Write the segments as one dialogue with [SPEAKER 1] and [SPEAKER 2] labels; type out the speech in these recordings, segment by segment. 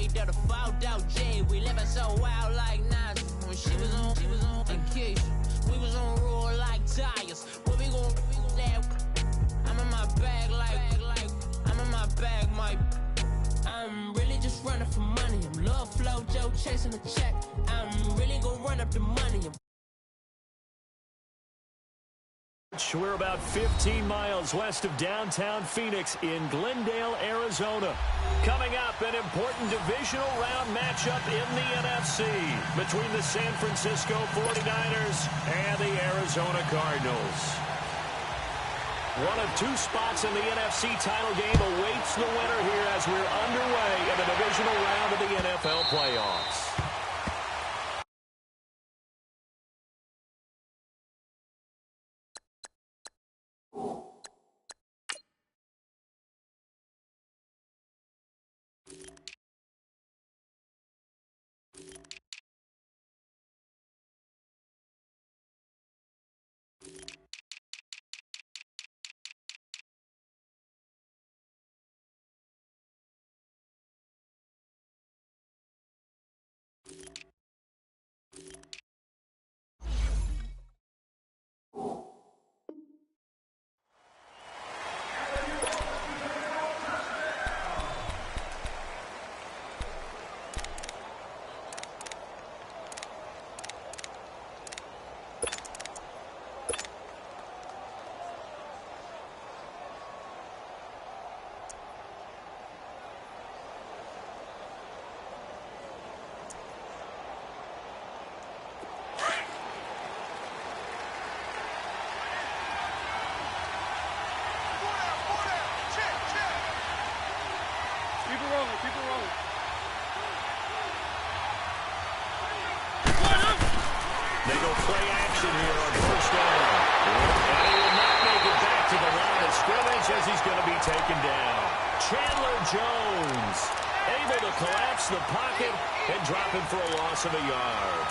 [SPEAKER 1] straight out of fouled out J. We living so wild like Nas. When she was on vacation. We was on roll like tires. What we gon' I'm in my bag like I'm in my bag, Mike. I'm really just running for money. I'm love flow, Joe chasing a check. I'm really gonna run up the money.
[SPEAKER 2] We're about 15 miles west of downtown Phoenix in Glendale, Arizona. Coming up, an important divisional round matchup in the NFC between the San Francisco 49ers and the Arizona Cardinals. One of two spots in the NFC title game awaits the winner here as we're underway in the divisional round of the NFL playoffs. They go play action here on first down. And he will not make it back to the line of scrimmage as he's going to be taken down. Chandler Jones able to collapse the pocket and drop him for a loss of a yard.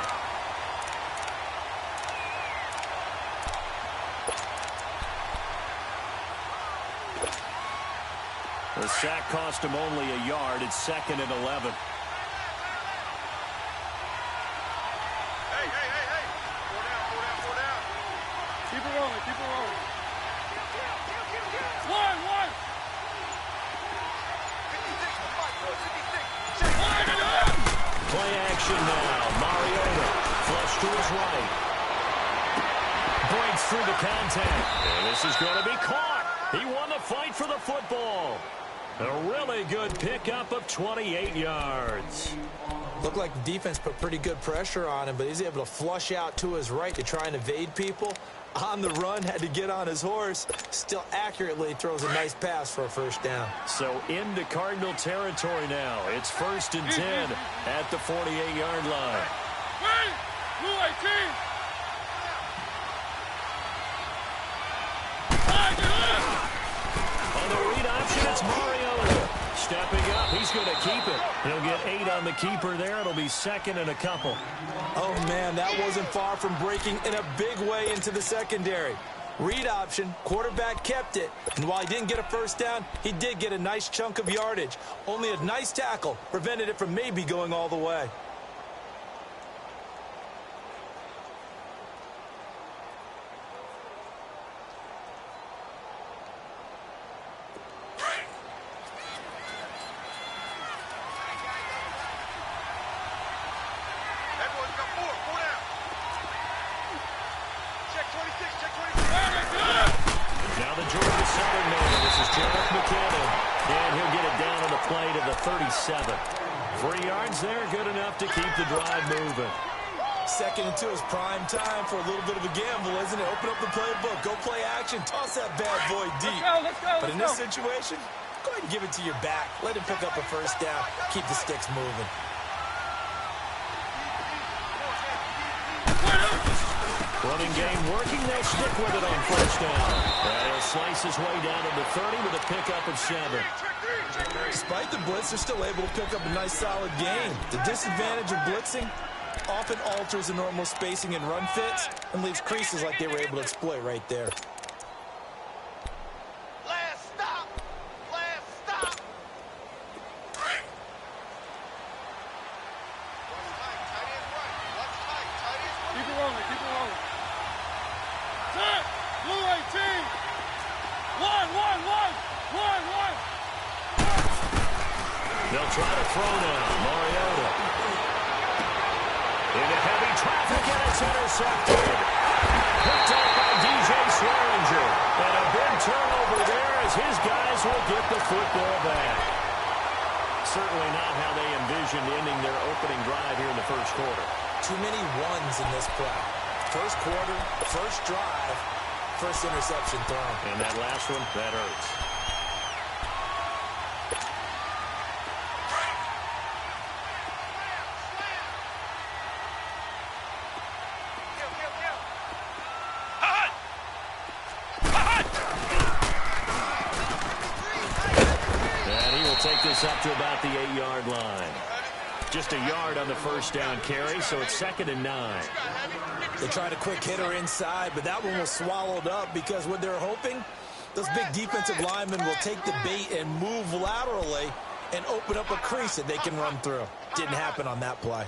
[SPEAKER 2] The sack cost him only a yard. It's 2nd and 11. Play action now. Mariota flush to his right. Breaks through the contact. And this is going to be caught. He won the fight for the football. A really good pickup of 28 yards.
[SPEAKER 3] Looked like the defense put pretty good pressure on him, but he's able to flush out to his right to try and evade people. On the run, had to get on his horse. Still accurately throws a nice pass for a first down.
[SPEAKER 2] So into Cardinal territory now. It's 1st and 10 at the 48-yard line. On the read option, it's Mariota. Stepping up, he's going to keep it. He'll get 8 on the keeper there. It'll be 2nd and a couple.
[SPEAKER 3] Oh, man, that wasn't far from breaking in a big way into the secondary. Read option, quarterback kept it. And while he didn't get a first down, he did get a nice chunk of yardage. Only a nice tackle prevented it from maybe going all the way.
[SPEAKER 2] Now the Georgia Southern man. This is Jarrett McKinnon. And he'll get it down on the play to the 37. 3 yards there, good enough to keep the drive moving.
[SPEAKER 3] 2nd and 2 is prime time for a little bit of a gamble, isn't it? Open up the playbook, go play action, toss that bad boy deep.
[SPEAKER 4] Let's go.
[SPEAKER 3] But in this situation, go ahead and give it to your back. Let him pick up a first down. Keep the sticks moving.
[SPEAKER 2] Running game working. They'll stick with it on first down. And he'll slice his way down to the 30 with a pickup of 7.
[SPEAKER 3] Despite the blitz, they're still able to pick up a nice, solid game. The disadvantage of blitzing often alters the normal spacing and run fits and leaves creases like they were able to exploit right there.
[SPEAKER 2] They'll try to throw now. Mariota. Into heavy traffic, and it's intercepted. Picked up by DJ Swearinger. And a big turnover there as his guys will get the football back. Certainly not how they envisioned ending their opening drive here in the first quarter.
[SPEAKER 3] Too many ones in this play. First quarter, first drive, first interception thrown.
[SPEAKER 2] And that last one, that hurts. And he will take this up to about the 8-yard line. Just a yard on the first down carry, so it's 2nd and 9.
[SPEAKER 3] They tried a quick hitter inside, but that one was swallowed up because what they're hoping, those big defensive linemen will take the bait and move laterally and open up a crease that they can run through. Didn't happen on that play.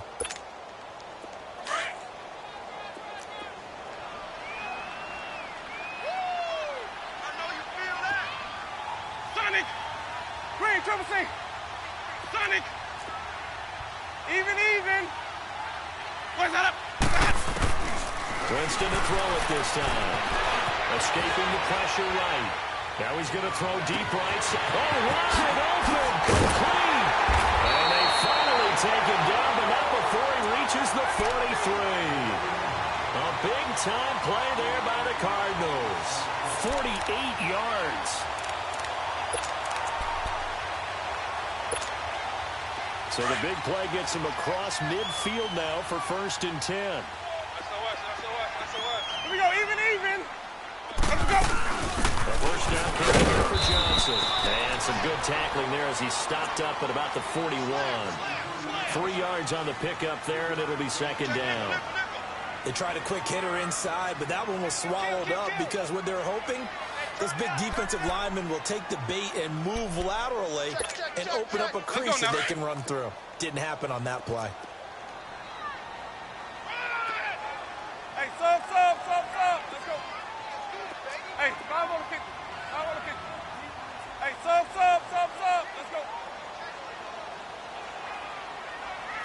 [SPEAKER 4] Sonic! Green, Triple C! Sonic! Even! Where's that up?
[SPEAKER 2] Winston to throw it this time. Escaping the pressure right. Now he's going to throw deep right. Oh, wide open! Complete! And they finally take him down, but not before he reaches the 43. A big-time play there by the Cardinals. 48 yards. So the big play gets him across midfield now for 1st and 10.
[SPEAKER 4] Here we go, even! Let's go!
[SPEAKER 2] A first down carry here for Johnson. And some good tackling there as he stopped up at about the 41. 3 yards on the pickup there, and it'll be 2nd down.
[SPEAKER 3] They tried a quick hitter inside, but that one was swallowed up because what they're hoping, those big defensive linemen will take the bait and move laterally and open up a crease that they can run through. Didn't happen on that play.
[SPEAKER 4] Hey, sub. Let's go. Hey, 5 on the 50. Hey, sub. Let's go.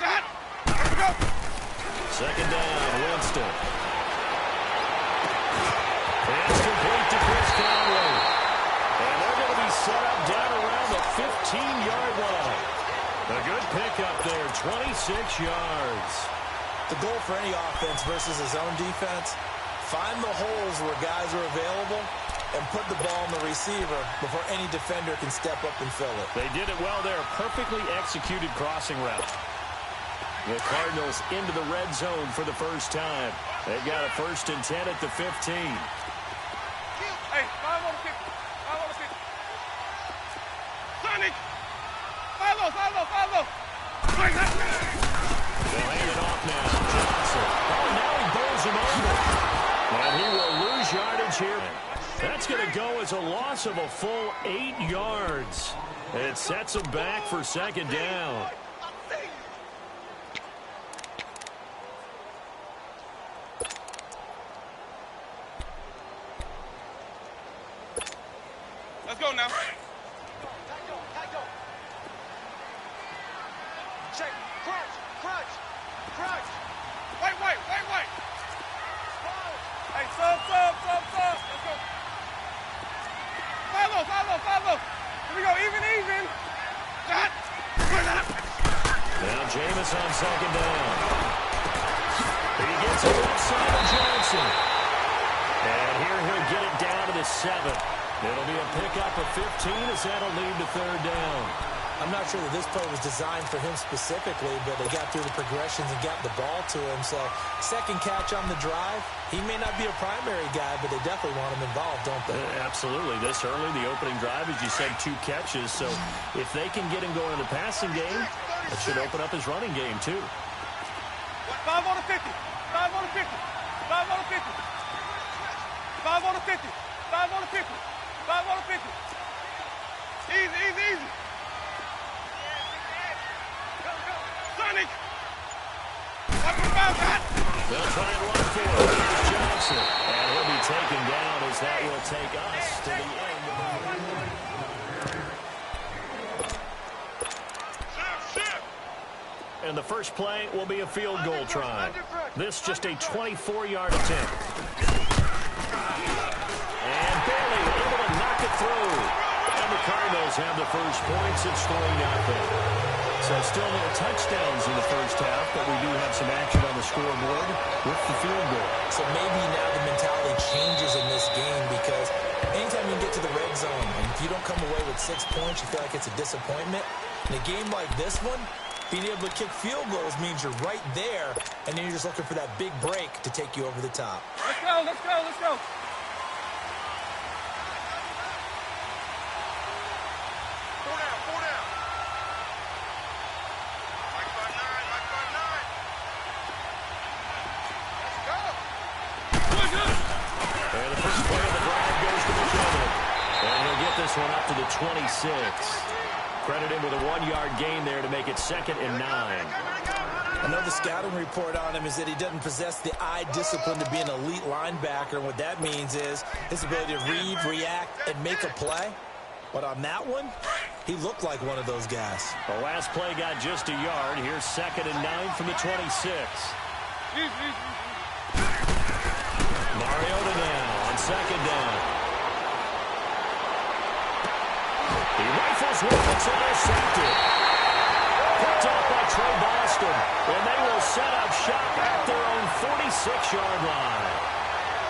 [SPEAKER 4] That. Let's go.
[SPEAKER 2] 2nd down, Winston. Pass complete to Chris Conway. And they're going to be set up down around the 15-yard line. A good pickup there, 26 yards.
[SPEAKER 3] The goal for any offense versus his own defense, find the holes where guys are available and put the ball on the receiver before any defender can step up and fill it.
[SPEAKER 2] They did it well there. Perfectly executed crossing route. The Cardinals into the red zone for the first time. They've got a 1st and 10 at the 15.
[SPEAKER 4] Hey, 5 on the 50. Sonic! 5 low.
[SPEAKER 2] They'll hand it off now. Johnson. Oh, now he bowls him over. And he will lose yardage here. That's going to go as a loss of a full 8 yards. It sets him back for 2nd down.
[SPEAKER 4] Let's go now. Check. Crunch. Wait. Hey, sub. Let's go. Follow. Here we go, even. That.
[SPEAKER 2] Now Jameis on 2nd down. He gets it left side of Johnson. And here he'll get it down to the 7. It'll be a pickup of 15 as that'll lead to 3rd down.
[SPEAKER 3] I'm not sure that this play was designed for him specifically, but they got through the progressions and got the ball to him. So 2nd catch on the drive. He may not be a primary guy, but they definitely want him involved, don't they?
[SPEAKER 2] Absolutely. This early, the opening drive, as you said, 2 catches. So if they can get him going in the passing game, it should open up his running game too.
[SPEAKER 4] 5 on the 50. 5 on the 50. 5 on the 50. 5 on the 50. 5 on the 50. 5 on the 50. Easy. Sonic.
[SPEAKER 2] They'll try and run for it. Here's Johnson. And he'll be taken down as that will take us to the end of the and the first play will be a field goal try. This just a 24-yard attempt. And barely able to knock it through. And the Cardinals have the first points. It's 3-0. So still no touchdowns in the first half, but we do have some action on the scoreboard with the field goal.
[SPEAKER 3] So maybe now the mentality changes in this game because anytime you get to the red zone, and if you don't come away with 6 points, you feel like it's a disappointment. In a game like this one, being able to kick field goals means you're right there, and then you're just looking for that big break to take you over the top.
[SPEAKER 4] Let's go, let's go, let's go. Pull down, pull down. Mike 5-9, Mike 5-9. Let's go.
[SPEAKER 2] And the first play of the drive goes to McDermott. And he'll get this one up to the 26. Credit him with a 1-yard gain there to make it 2nd and 9.
[SPEAKER 3] I know the scouting report on him is that he doesn't possess the eye discipline to be an elite linebacker. And what that means is his ability to read, react, and make a play. But on that one, he looked like one of those guys.
[SPEAKER 2] The last play got just a yard. Here's 2nd and 9 from the 26. Mariota now on 2nd down. He rifles one. It's intercepted. Picked off by Trey Boston. And they will set up shop at their own 46-yard line.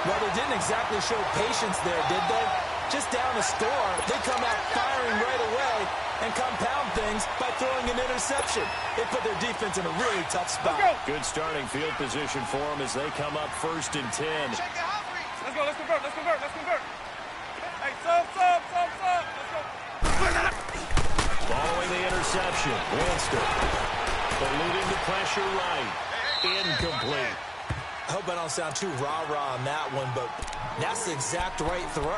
[SPEAKER 3] Well, they didn't exactly show patience there, did they? Just down a score, they come out firing right away and compound things by throwing an interception. They put their defense in a really tough spot.
[SPEAKER 2] Good starting field position for them as they come up 1st and 10.
[SPEAKER 4] Let's go, let's convert, let's convert, let's convert. Hey, sub. Let's go.
[SPEAKER 2] Following the interception, Winston. Eluding the pressure right. Incomplete.
[SPEAKER 3] I hope I don't sound too rah-rah on that one, but that's the exact right throw.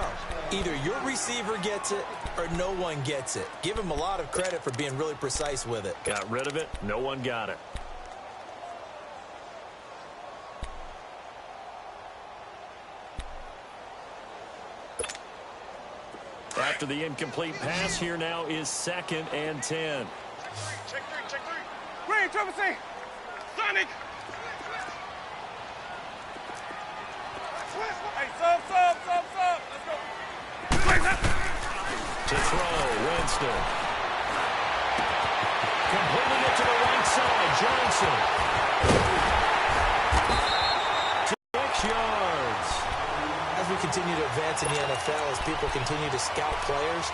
[SPEAKER 3] Either your receiver gets it or no one gets it. Give him a lot of credit for being really precise with it.
[SPEAKER 2] Got rid of it. No one got it. After the incomplete pass, here now is 2nd and 10.
[SPEAKER 4] Check three. Green, triple C. Sonic. Hey, sub. Let's go.
[SPEAKER 2] To throw, Winston. Completing it to the right side, Johnson. 6 yards.
[SPEAKER 3] As we continue to advance in the NFL, as people continue to scout players,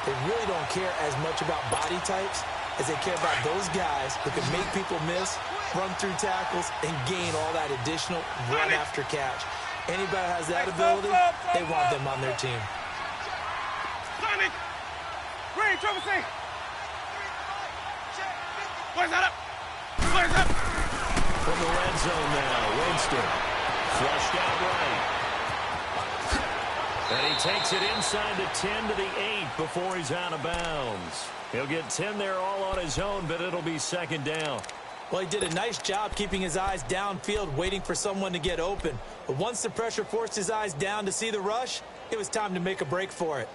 [SPEAKER 3] they really don't care as much about body types as they care about those guys who can make people miss, run through tackles, and gain all that additional run after catch. Anybody who has that ability, they want them on their team.
[SPEAKER 4] Sonic. Green, triple C. Where's that up?
[SPEAKER 2] From the red zone now, Winston. Flushed out right. And he takes it inside the 10 to the 8 before he's out of bounds. He'll get 10 there all on his own, but it'll be 2nd down.
[SPEAKER 3] Well, he did a nice job keeping his eyes downfield, waiting for someone to get open. But once the pressure forced his eyes down to see the rush, it was time to make a break for it.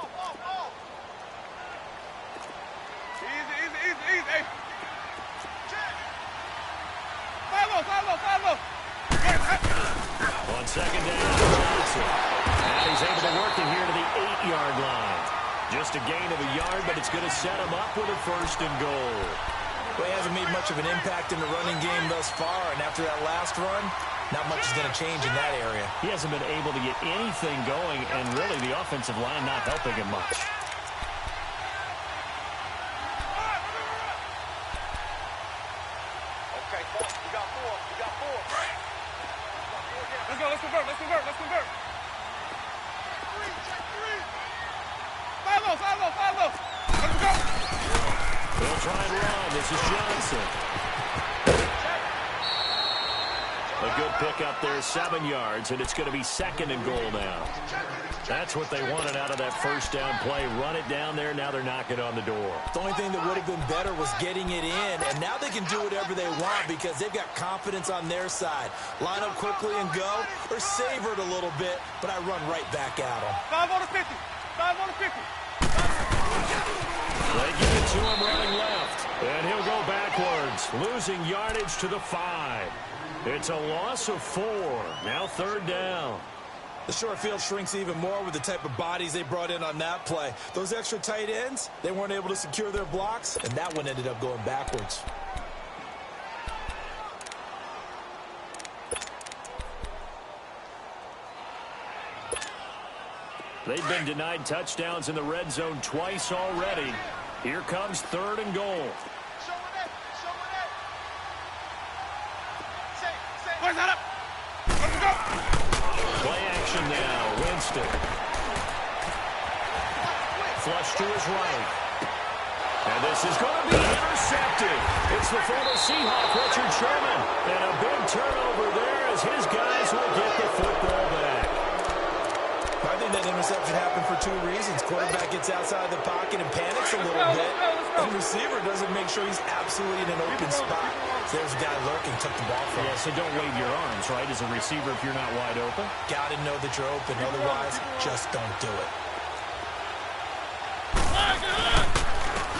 [SPEAKER 4] Off. Easy. Hey. Check. 5-0.
[SPEAKER 2] On 2nd down, Johnson. And he's able to work it here to the 8-yard line. Just a gain of a yard, but it's going to set him up with a 1st and goal.
[SPEAKER 3] Well, he hasn't made much of an impact in the running game thus far, and after that last run, not much is going to change in that area.
[SPEAKER 2] He hasn't been able to get anything going, and really the offensive line not helping him much.
[SPEAKER 4] Okay, we got four. Let's convert. Check three. 5-0. Let's go.
[SPEAKER 2] They'll try and run. This is Johnson. The A good pickup there, 7 yards, and it's going to be 2nd and goal now. That's what they wanted out of that first down play. Run it down there. Now they're knocking on the door.
[SPEAKER 3] The only thing that would have been better was getting it in, and now they can do whatever they want because they've got confidence on their side. Line up quickly and go, or savor it a little bit, but I run right back at them.
[SPEAKER 4] 5 on the 50. 5 on the 50.
[SPEAKER 2] They give it to him running left, and he'll go backwards, losing yardage to the 5. It's a loss of 4. Now 3rd down.
[SPEAKER 3] The short field shrinks even more with the type of bodies they brought in on that play. Those extra tight ends, they weren't able to secure their blocks, and that one ended up going backwards.
[SPEAKER 2] They've been denied touchdowns in the red zone twice already. Here comes 3rd and goal. Play action now. Winston. Flush to his right. And this is going to be intercepted. It's the former Seahawk, Richard Sherman. And a big turnover there as his guys will get the football back.
[SPEAKER 3] I think that interception happened for 2 reasons. Quarterback gets outside the pocket and panics a little bit. And the receiver doesn't make sure he's absolutely in an open spot. So there's a guy lurking, took the ball from him.
[SPEAKER 2] Yeah, so don't wave your arms, right, as a receiver if you're not wide open.
[SPEAKER 3] Got to know that you're open. Otherwise, just don't do it.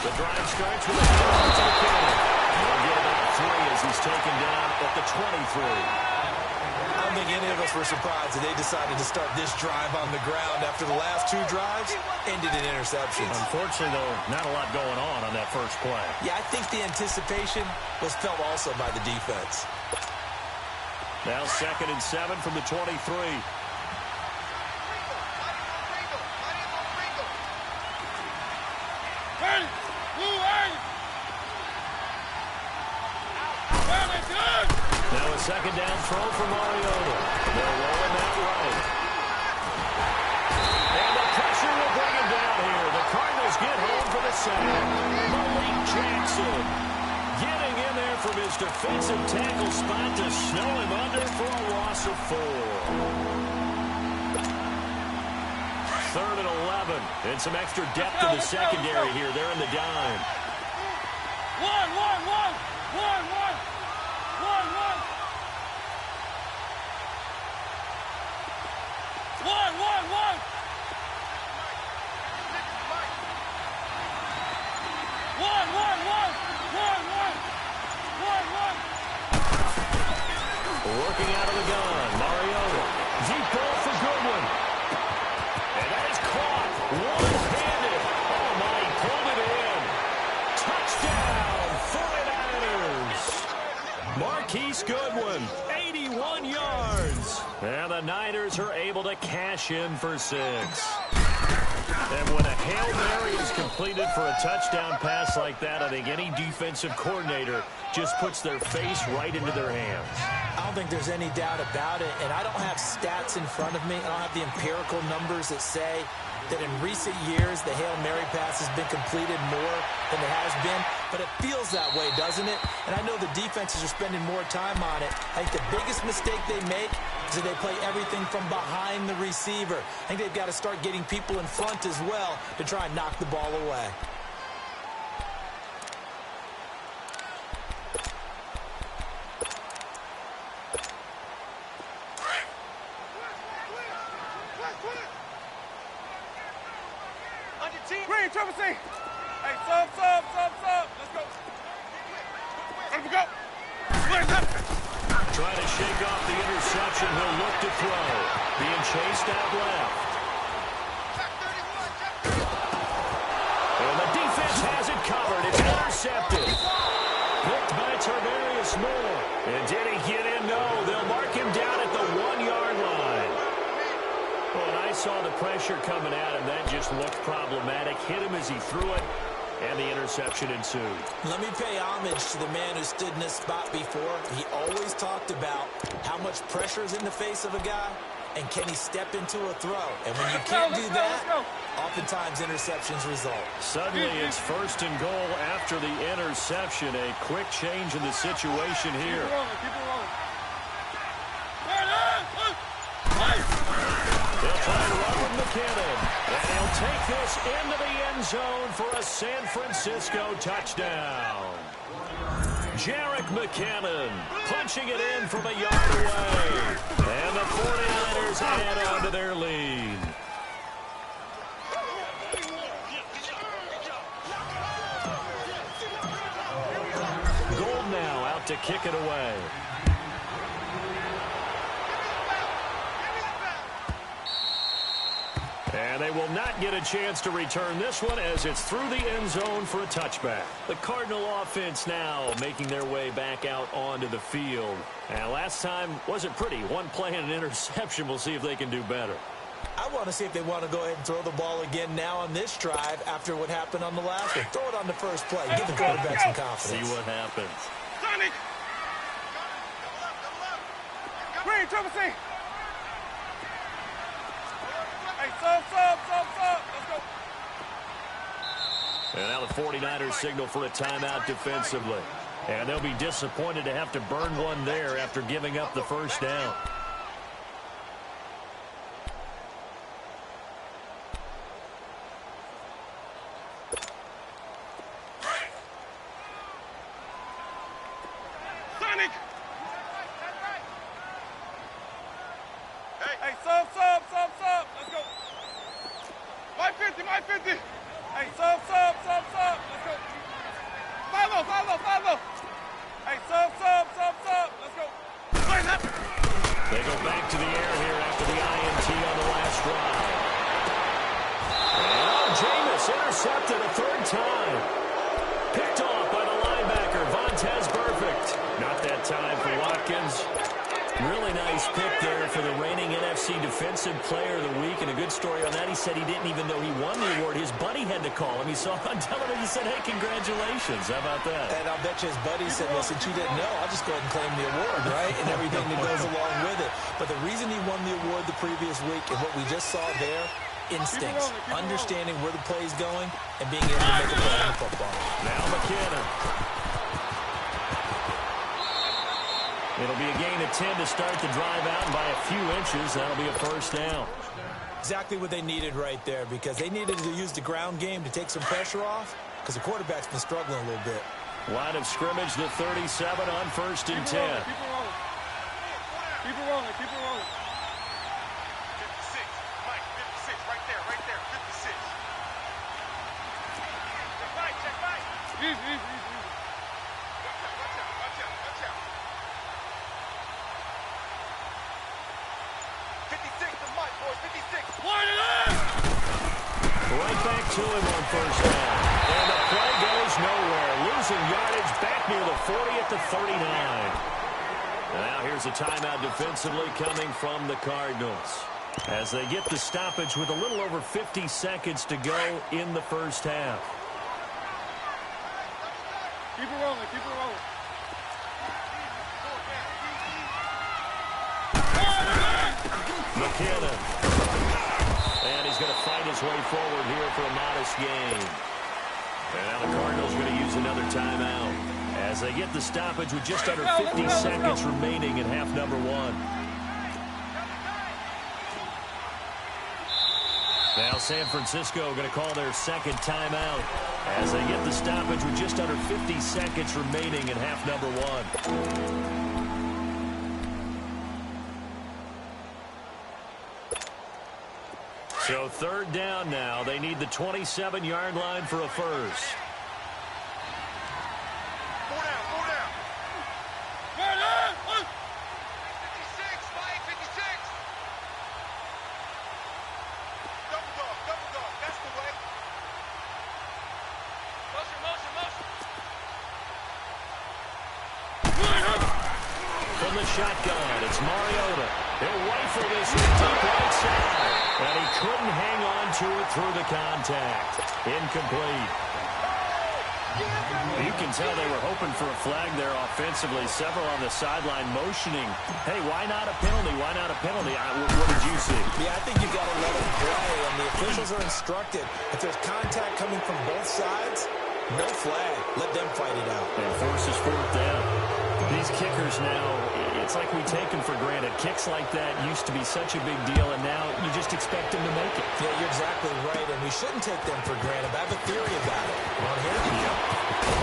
[SPEAKER 2] The drive starts with a throw to the corner. He'll get about 3 as he's taken down at the 23.
[SPEAKER 3] I don't think any of us were surprised that they decided to start this drive on the ground after the last 2 drives ended in interceptions.
[SPEAKER 2] Unfortunately, though, not a lot going on that first play.
[SPEAKER 3] Yeah, I think the anticipation was felt also by the defense.
[SPEAKER 2] Now 2nd and 7 from the 23. Now a 2nd down throw for Mariota. They're rolling that right. And the pressure will bring him down here. The Cardinals get home for the sack. Malik Jackson getting in there from his defensive tackle spot to snow him under for a loss of 4. 3rd and 11. And some extra depth in the secondary here. They're in the dime.
[SPEAKER 4] One.
[SPEAKER 2] Working out of the gun, Mariota. Deep ball for Goodwin. And that is caught. One-handed. Oh, my, he pulled it in. Touchdown, 49ers. Marquise Goodwin, 81 yards. And the Niners are able to cash in for 6. And when a Hail Mary is completed for a touchdown pass like that, I think any defensive coordinator just puts their face right into their hands.
[SPEAKER 3] I don't think there's any doubt about it, and I don't have stats in front of me. I don't have the empirical numbers that say that in recent years the Hail Mary pass has been completed more than it has been, but it feels that way, doesn't it? And I know the defenses are spending more time on it. I think the biggest mistake they make is that they play everything from behind the receiver. I think they've got to start getting people in front as well to try and knock the ball away.
[SPEAKER 4] Green, Trevor C. Hey, sub. Let's go. Let him go.
[SPEAKER 2] Trying to shake off the interception. He'll look to throw. Being chased out left. And the defense has it covered. It's intercepted. Picked by Tarvarius Moore. And did he get in? No. They'll mark him down at the 1-yard line. Well, and I saw the pressure coming at him. That just looked problematic. Hit him as he threw it. And the interception ensued.
[SPEAKER 3] Let me pay homage to the man who stood in this spot before. He always talked about how much pressure is in the face of a guy, and can he step into a throw. And when you can't do that, oftentimes interceptions result.
[SPEAKER 2] Suddenly it's 1st and goal after the interception. A quick change in the situation here.
[SPEAKER 4] Keep it rolling.
[SPEAKER 2] find Robert McKinnon. And he'll take this into the end zone for a San Francisco touchdown. Jerick McKinnon punching it in from a yard away. And the 49ers add on to their lead. Gold now out to kick it away. And they will not get a chance to return this one as it's through the end zone for a touchback. The Cardinal offense now making their way back out onto the field. And last time wasn't pretty. One play and an interception. We'll see if they can do better.
[SPEAKER 3] I want to see if they want to go ahead and throw the ball again now on this drive after what happened on the last one. Throw it on the first play. Give the quarterback some confidence.
[SPEAKER 2] See what happens.
[SPEAKER 4] Sonic! Green, triple C! Hey, sub. Let's go.
[SPEAKER 2] And now the 49ers signal for a timeout defensively. And they'll be disappointed to have to burn one there after giving up the first down.
[SPEAKER 4] Sonic! Hey, sub. Let's go. My 50. Hey, sub. Let's go. 5-0. Hey, sub. Let's go.
[SPEAKER 2] They go back to the air here after the INT on the last drive. And Jameis intercepted a third time. Picked off by the linebacker, Vontaze Burfict. Not that time for Watkins. Really nice pick there for the reigning NFC Defensive Player of the Week. And a good story on that. He said he didn't even know he won the award. His buddy had to call him. He saw it on television and said, hey, congratulations. How about that?
[SPEAKER 3] And I'll bet you his buddy said, well, since you didn't know, I'll just go ahead and claim the award, right? And everything that goes along with it. But the reason he won the award the previous week and what we just saw there, instincts, understanding where the play is going, and being able to make a play on the football.
[SPEAKER 2] Now McKinnon. It'll be a gain of 10 to start the drive out, and by a few inches, that'll be a first down.
[SPEAKER 3] Exactly what they needed right there, because they needed to use the ground game to take some pressure off, because the quarterback's been struggling a little bit.
[SPEAKER 2] Line of scrimmage, the 37 on 1st and 10.
[SPEAKER 4] Keep it rolling. 56, Mike, 56, right there, 56. Check Mike. Easy. Watch out. 56 to Mike, boys, 56. Line it up!
[SPEAKER 2] Right back to him on first down. And the play goes nowhere. Losing yardage back near the 40 at the 39. And now here's a timeout defensively coming from the Cardinals, as they get the stoppage with a little over 50 seconds to go in the first half.
[SPEAKER 4] Keep it rolling.
[SPEAKER 2] McKinnon. And he's going to fight his way forward here for a modest gain. And now the Cardinals are going to use another timeout as they get the stoppage with just under 50 seconds remaining in half number one. Now San Francisco going to call their second timeout as they get the stoppage with just under 50 seconds remaining in half number one. So third down now. They need the 27-yard line for a first.
[SPEAKER 4] Four down. 56, Mike, 56. Double dog. That's the way. Motion.
[SPEAKER 2] From the shotgun, it's Mariota. He'll rifle this one deep right side. And he couldn't hang on to it through the contact. Incomplete. You can tell they were hoping for a flag there offensively. Several on the sideline motioning. Hey, why not a penalty? What did you see?
[SPEAKER 3] Yeah, I think you got to let them play. And the officials are instructed, if there's contact coming from both sides, no flag. Let them fight it out.
[SPEAKER 2] And forces fourth down. These kickers now, it's like we take them for granted. Kicks like that used to be such a big deal, and now you just expect them to make it.
[SPEAKER 3] Yeah, you're exactly right, and we shouldn't take them for granted. I have a theory about it. You want to hear it?
[SPEAKER 2] Yeah.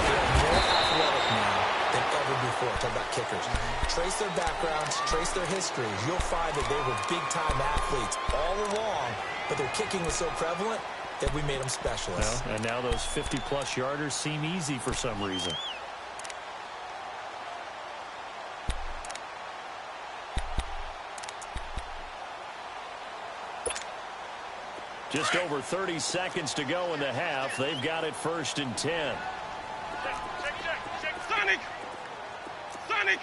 [SPEAKER 3] They're more athletic now than ever before. Talk about kickers. Trace their backgrounds, trace their histories. You'll find that they were big-time athletes all along, but their kicking was so prevalent that we made them specialists.
[SPEAKER 2] Well, and now those 50-plus yarders seem easy for some reason. Just over 30 seconds to go in the half. They've got it 1st and 10.
[SPEAKER 4] Check. Sonic!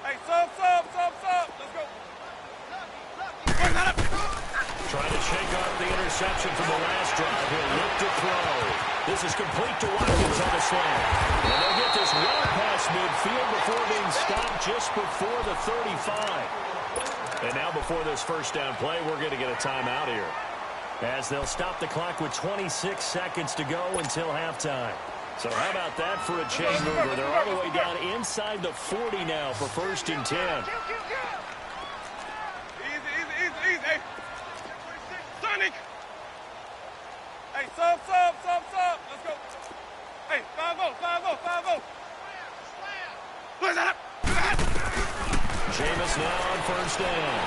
[SPEAKER 4] Hey, sub. Let's go.
[SPEAKER 2] Trying to shake off the interception from the last drive. He'll look to throw. This is complete to Watkins on the slant. And they'll get this well past midfield before being stopped just before the 35. And now before this first down play, we're going to get a timeout here, as they'll stop the clock with 26 seconds to go until halftime. So how about that for a chain mover? They're all the way down inside the 40 now for 1st and 10.
[SPEAKER 4] Easy. Hey. Sonic! Hey, sub. Let's go. Hey, 5-0. Where's that?
[SPEAKER 2] Jameis now on 1st down.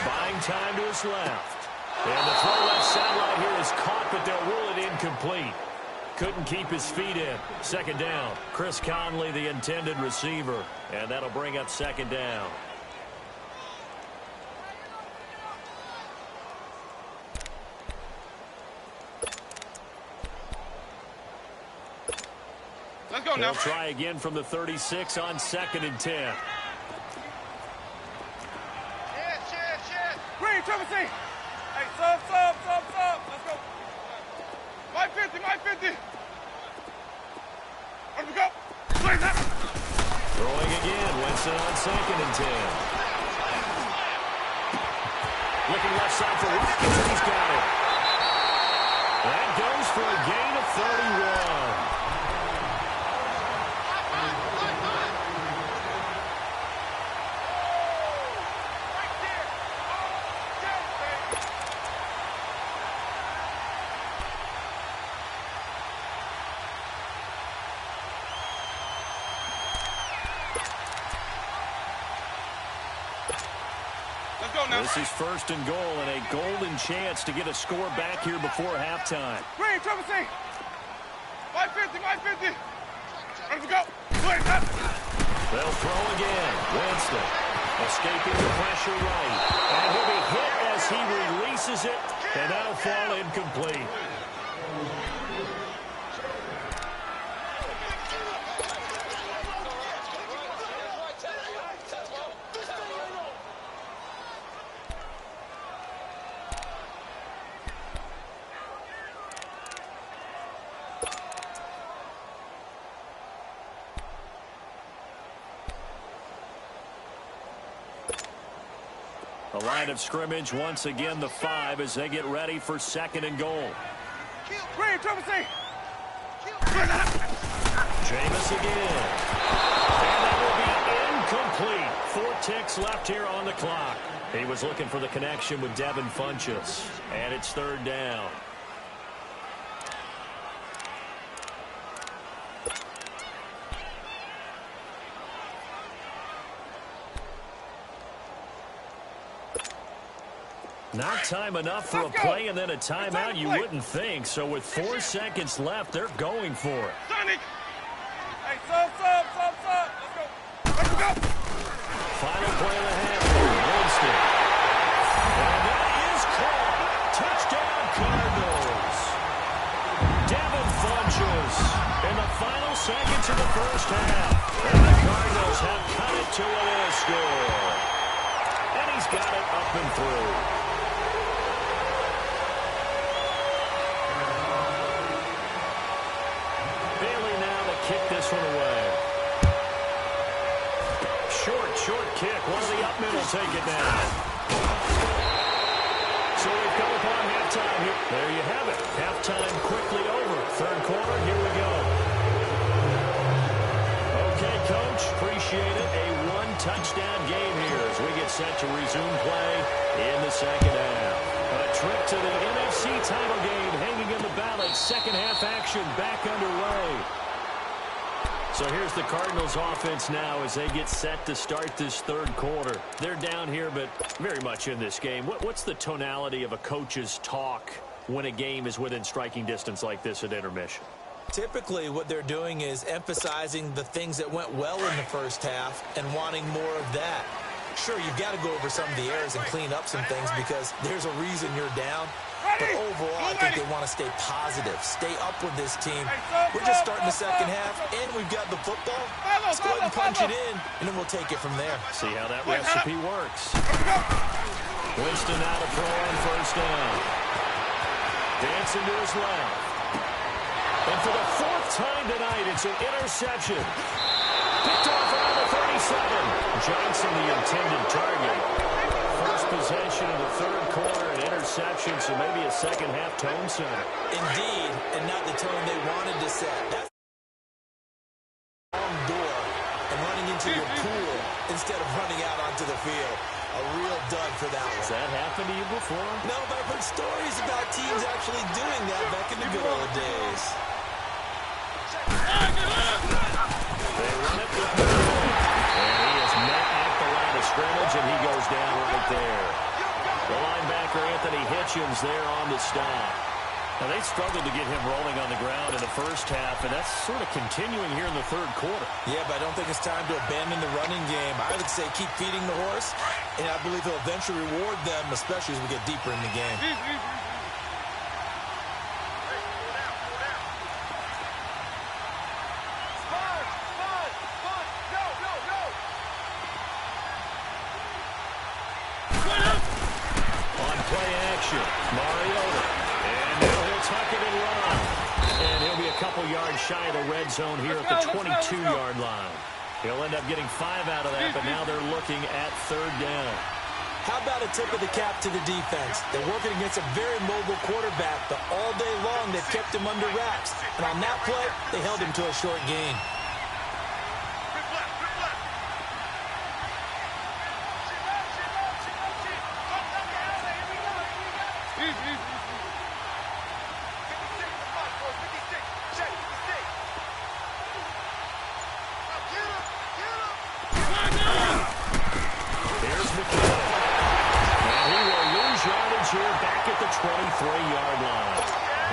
[SPEAKER 2] Buying time to his left. And the throw left sideline here is caught, but they'll rule it incomplete. Couldn't keep his feet in. 2nd down. Chris Conley, the intended receiver. And that'll bring up 2nd down.
[SPEAKER 4] Let's go now.
[SPEAKER 2] They'll try again from the 36 on 2nd and 10.
[SPEAKER 4] Green, Trevor C. Hey, sub. Let's go. My 50. Where we go? Where's that?
[SPEAKER 2] Throwing again. Winston on 2nd and 10. Looking left side for Watkins, and he's got it. That goes for a gain of 31. This is 1st and goal, and a golden chance to get a score back here before halftime.
[SPEAKER 4] Green, Trevor C. My 50. Let's go. Where's that?
[SPEAKER 2] They'll throw again. Winston escaping the pressure right. And he'll be hit as he releases it, and that'll fall incomplete. The line of scrimmage, once again, the 5 as they get ready for 2nd and goal.
[SPEAKER 4] Green, Trevor C.
[SPEAKER 2] Jameis again. And that will be incomplete. 4 ticks left here on the clock. He was looking for the connection with Devin Funchess. And it's 3rd down. Not time enough for a play and then a timeout, you wouldn't think. So with 4 seconds left, they're going for it.
[SPEAKER 4] Sonic! Hey, sub. Let's go. Let's go.
[SPEAKER 2] Final play of the half. Winston. And that is caught. Touchdown, Cardinals. Devin Funchess in the final seconds of the first half. And the Cardinals have cut it to a score. And he's got it up and through. Kick this one away. Short kick. One of the up middle take it down. So we've come upon halftime here. There you have it. Halftime quickly over. 3rd quarter, here we go. Okay, Coach, appreciate it. A 1-touchdown game here as as we get set to resume play in the second half. A trip to the NFC title game hanging in the balance. Second half action back underway. So here's the Cardinals offense now as they get set to start this third quarter. They're down here, but very much in this game. What's the tonality of a coach's talk when a game is within striking distance like this at intermission?
[SPEAKER 3] Typically, what they're doing is emphasizing the things that went well in the first half and wanting more of that. Sure, you've got to go over some of the errors and clean up some things because there's a reason you're down. But overall, I think they want to stay positive, stay up with this team. We're just starting the second half, and we've got the football. Let's go ahead and punch it in, and then we'll take it from there.
[SPEAKER 2] See how that recipe works. Winston now to throw on first down. Dancing to his left. And for the fourth time tonight, it's an interception. Picked off around the 37. Johnson, the intended target. First possession of the third quarter, an interception, so maybe a second-half tone setter.
[SPEAKER 3] Indeed, and not the tone they wanted to set. That's a long door and running into your pool instead of running out onto the field. A real dud for that one.
[SPEAKER 2] Has that happened to you before?
[SPEAKER 3] No, but I've heard stories about teams actually doing that back in the good old days.
[SPEAKER 2] They run it with Miller. And he is met at the line of scrimmage, and he goes down right there. The linebacker, Anthony Hitchens, there on the stop. Now, they struggled to get him rolling on the ground in the first half, and that's sort of continuing here in the third quarter.
[SPEAKER 3] Yeah, but I don't think it's time to abandon the running game. I would say keep feeding the horse, and I believe he'll eventually reward them, especially as we get deeper in the game.
[SPEAKER 2] On play action, Mariota. And now he'll tuck it and run. And he'll be a couple yards shy of the red zone here at the 22-yard line. He'll end up getting 5 out of that, but now they're looking at third down.
[SPEAKER 3] How about a tip of the cap to the defense? They're working against a very mobile quarterback, but all day long they've kept him under wraps. And on that play, they held him to a short gain.
[SPEAKER 2] Here back at the 23-yard line.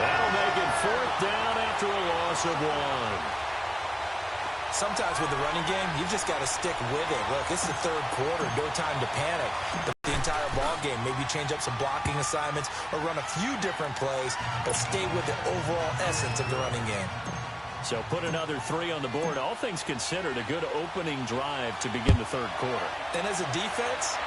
[SPEAKER 2] That'll make it fourth down after a loss of 1.
[SPEAKER 3] Sometimes with the running game, you've just got to stick with it. Look, this is the third quarter, no time to panic. The entire ball game, maybe change up some blocking assignments or run a few different plays, but stay with the overall essence of the running game.
[SPEAKER 2] So put another 3 on the board. All things considered, a good opening drive to begin the third quarter.
[SPEAKER 3] And as a defense,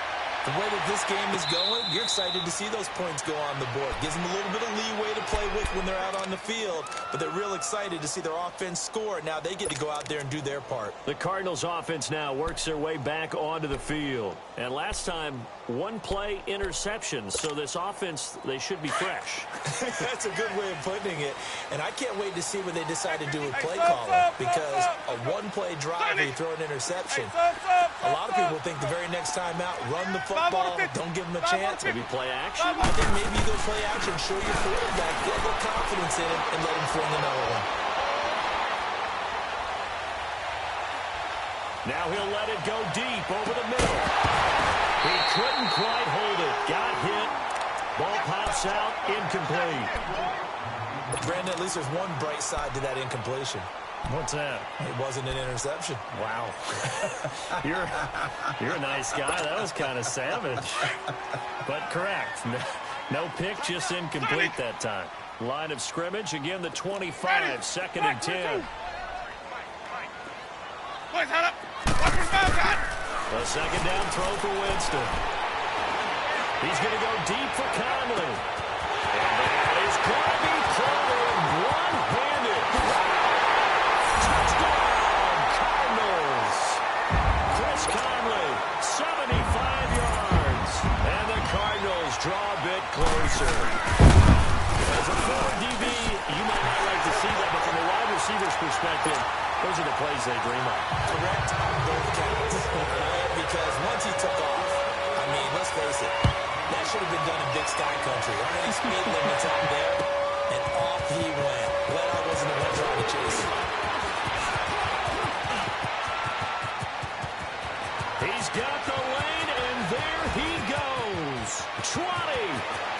[SPEAKER 3] the way that this game is going, you're excited to see those points go on the board. Gives them a little bit of leeway to play with when they're out on the field, but they're real excited to see their offense score. Now they get to go out there and do their part.
[SPEAKER 2] The Cardinals offense now works their way back onto the field. And last time, 1-play interception, so this offense, they should be fresh.
[SPEAKER 3] That's a good way of putting it. And I can't wait to see what they decide to do with play calling, because a 1-play drive where you throw an interception, a lot of people think the very next time out, run the football, don't give them a chance.
[SPEAKER 2] Maybe play action?
[SPEAKER 3] I think maybe you go play action, show your quarterback, get a little confidence in him, and let him fling another one.
[SPEAKER 2] Now he'll let it go deep over the middle. He couldn't quite hold it. Got hit. Ball pops out. Incomplete.
[SPEAKER 3] Brandon, at least there's one bright side to that incompletion.
[SPEAKER 2] What's that?
[SPEAKER 3] It wasn't an interception.
[SPEAKER 2] Wow. You're a nice guy. That was kind of savage. But correct. No pick, just incomplete that time. Line of scrimmage. Again, the 25. Second and 10. A second down throw for Winston. He's going to go deep for Conley. And that is going to be thrown one-handed. Touchdown, Cardinals. Chris Conley, 75 yards. And the Cardinals draw a bit closer. As a forward DB, you might not like to see that, but from a wide receiver's perspective, those are the plays they dream of.
[SPEAKER 3] Correct on both counts. Because once he took off, sky country. Aren't any speed limits out there? And off he went. Glad I wasn't the one trying to chase him.
[SPEAKER 2] He's got the lane, and there he goes. 20,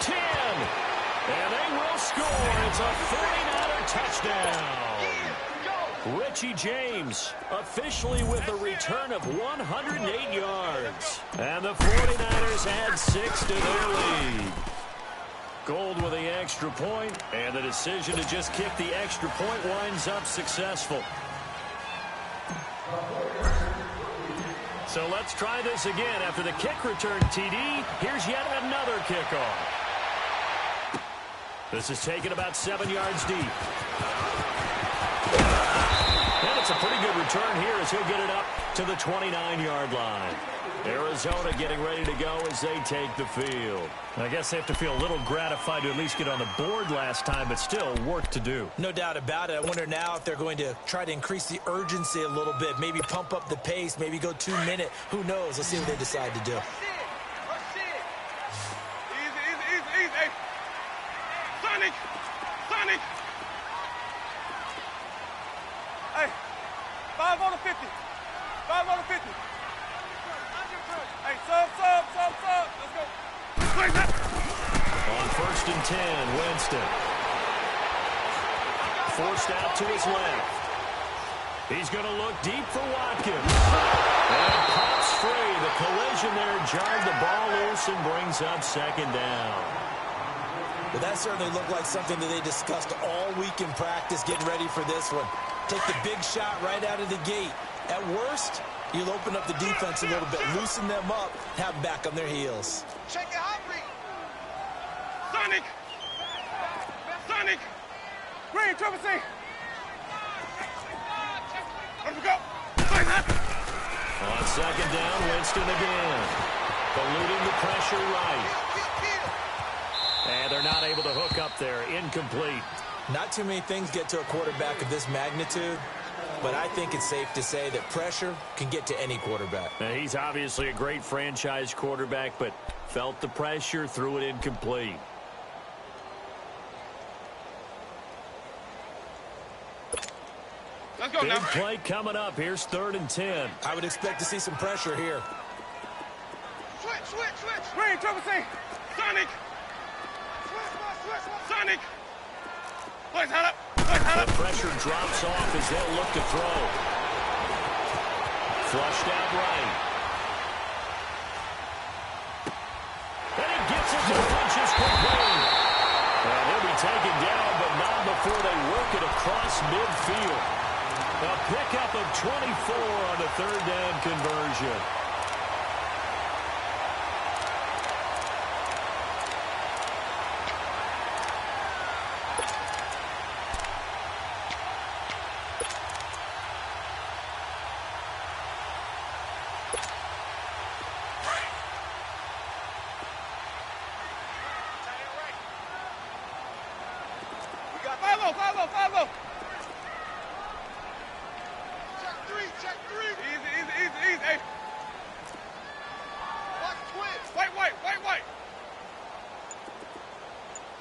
[SPEAKER 2] 10, and they will score. It's a 49er touchdown. Richie James officially with a return of 108 yards. And the 49ers add 6 to their lead. Gold with the extra point, and the decision to just kick the extra point winds up successful. So let's try this again. After the kick return TD, here's yet another kickoff. This is taken about 7 yards deep. And it's a pretty good return here as he'll get it up to the 29-yard line. Arizona getting ready to go as they take the field. I guess they have to feel a little gratified to at least get on the board last time, but still work to do.
[SPEAKER 3] No doubt about it. I wonder now if they're going to try to increase the urgency a little bit, maybe pump up the pace, maybe go 2-minute. Who knows? Let's see what they decide to do.
[SPEAKER 4] Easy. Sonic! Hey, 5 on the 50. 5 on the 50. Hey, sub. Let's go.
[SPEAKER 2] On 1st and 10, Winston. Forced out to his left. He's going to look deep for Watkins. And it pops free. The collision there jarred the ball loose and brings up 2nd down.
[SPEAKER 3] Well, that certainly looked like something that they discussed all week in practice, getting ready for this one. Take the big shot right out of the gate. At worst, you'll open up the defense a little bit, loosen them up, have them back on their heels.
[SPEAKER 4] Check it out, Sonic! Green, Triple C! Let me go!
[SPEAKER 2] On 2nd down, Winston again. Eluding the pressure right. And they're not able to hook up there. Incomplete.
[SPEAKER 3] Not too many things get to a quarterback of this magnitude, but I think it's safe to say that pressure can get to any quarterback.
[SPEAKER 2] Now, he's obviously a great franchise quarterback, but felt the pressure, threw it incomplete.
[SPEAKER 4] Let's go
[SPEAKER 2] Big
[SPEAKER 4] now.
[SPEAKER 2] play coming up. Here's 3rd and 10.
[SPEAKER 3] I would expect to see some pressure here.
[SPEAKER 4] Switch. Green, Triple C. Sonic. Boys, hand up.
[SPEAKER 2] The pressure drops off as they'll look to throw. Flushed out right. And he gets it to the punches complete. And he'll be taken down, but not before they work it across midfield. A pickup of 24 on the 3rd down conversion.
[SPEAKER 4] Follow. Check three. Easy. Hey. Watch twist. White.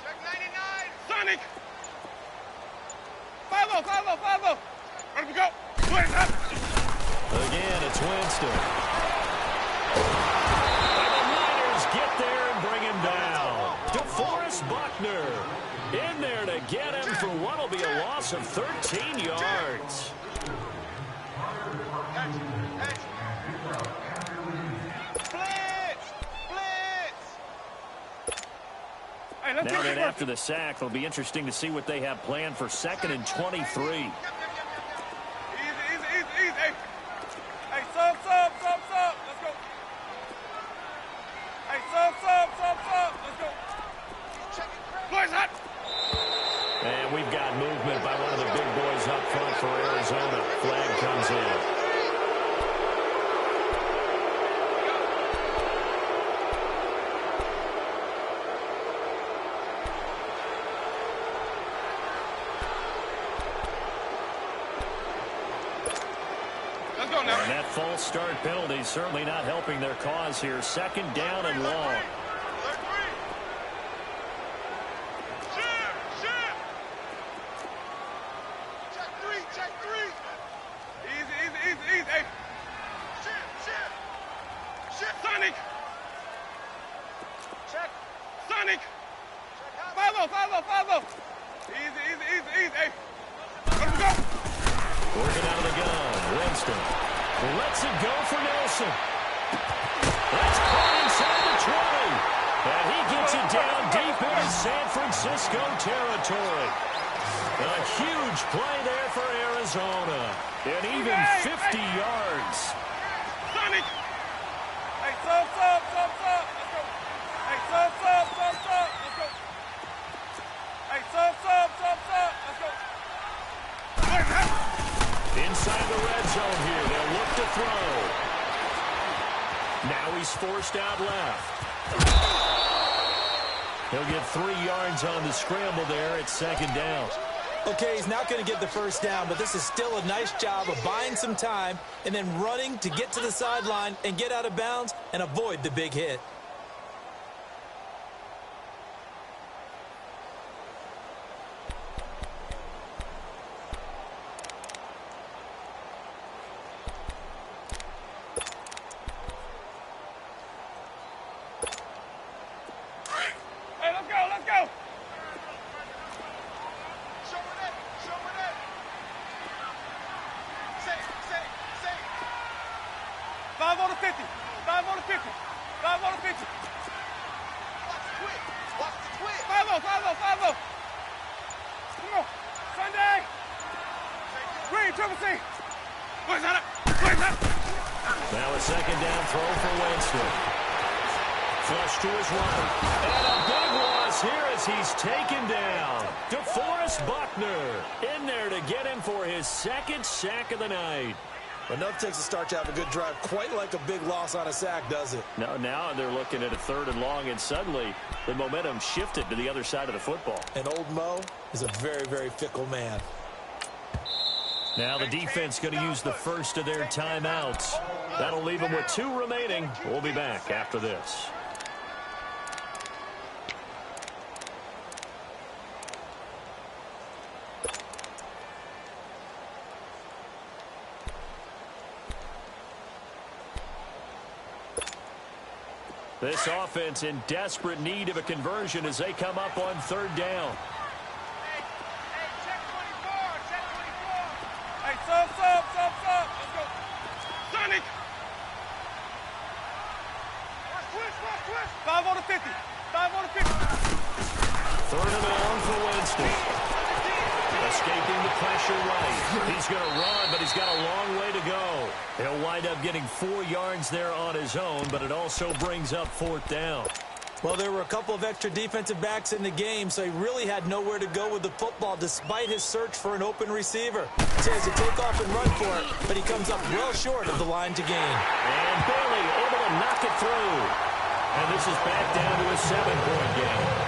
[SPEAKER 4] Check 99. Sonic. Follow. Let me go.
[SPEAKER 2] Again, it's Winston. And the Niners get there and bring him down. DeForest Buckner in there to get him for what will be a loss of 13 yards. Now then, after the sack, it'll be interesting to see what they have planned for 2nd and 23.
[SPEAKER 4] Easy. Hey, sub. Let's go. Hey, sub. Let's go. Boys, hot.
[SPEAKER 2] And we've got movement by one of the big boys up front for Arizona. Flag comes in. And that false start penalty certainly not helping their cause here. 2nd down and long.
[SPEAKER 4] Sonic. Check. Sonic. 5-0, 5-0, 5-0. Easy. Hey. Let's go.
[SPEAKER 2] Working out of the gun. Winston lets it go for Nelson. That's caught inside the 20. And he gets it down deep into San Francisco territory. A huge play there for Arizona. And even 50 yards.
[SPEAKER 4] Sonic. Hey, sub. Let's go. Hey, sub. Let's go. Hey, sub. Let's go.
[SPEAKER 2] Inside the red zone here. They'll look to throw. Now he's forced out left. He'll get 3 yards on the scramble there at second down.
[SPEAKER 3] Okay, he's not going to get the first down, but this is still a nice job of buying some time and then running to get to the sideline and get out of bounds and avoid the big hit.
[SPEAKER 4] Hey, let's go. 5 on the 50. 5 on the 50. 5 on the 50. Watch the twitch. 5-0. Come on. Sunday. Green, Triple C. Where's that?
[SPEAKER 2] Now a second down throw for Winston. Flush to his right. And a big loss here as he's taken down. DeForest Buckner in there to get him for his second sack of the night.
[SPEAKER 3] Enough takes a start to have a good drive. Quite like a big loss on a sack, does it?
[SPEAKER 2] Now they're looking at a 3rd and long, and suddenly the momentum shifted to the other side of the football.
[SPEAKER 3] And old Mo is a very, very fickle man.
[SPEAKER 2] Now the defense going to use the first of their timeouts. That'll leave them with 2 remaining. We'll be back after this. This offense in desperate need of a conversion as they come up on 3rd down.
[SPEAKER 4] Hey, check 24. Hey, sub. Let's go. Sonic. Watch. 5 on the 50. 5 on the 50.
[SPEAKER 2] 3rd and long for Winston. Escaping the pressure right. He's going to run, but he's got a long way to go. He'll wind up getting 4 yards there on his own, but it also brings up 4th down.
[SPEAKER 3] Well, there were a couple of extra defensive backs in the game, so he really had nowhere to go with the football despite his search for an open receiver. He has to take off and run for it, but he comes up well short of the line to gain.
[SPEAKER 2] And Bailey able to knock it through. And this is back down to a 7-point game.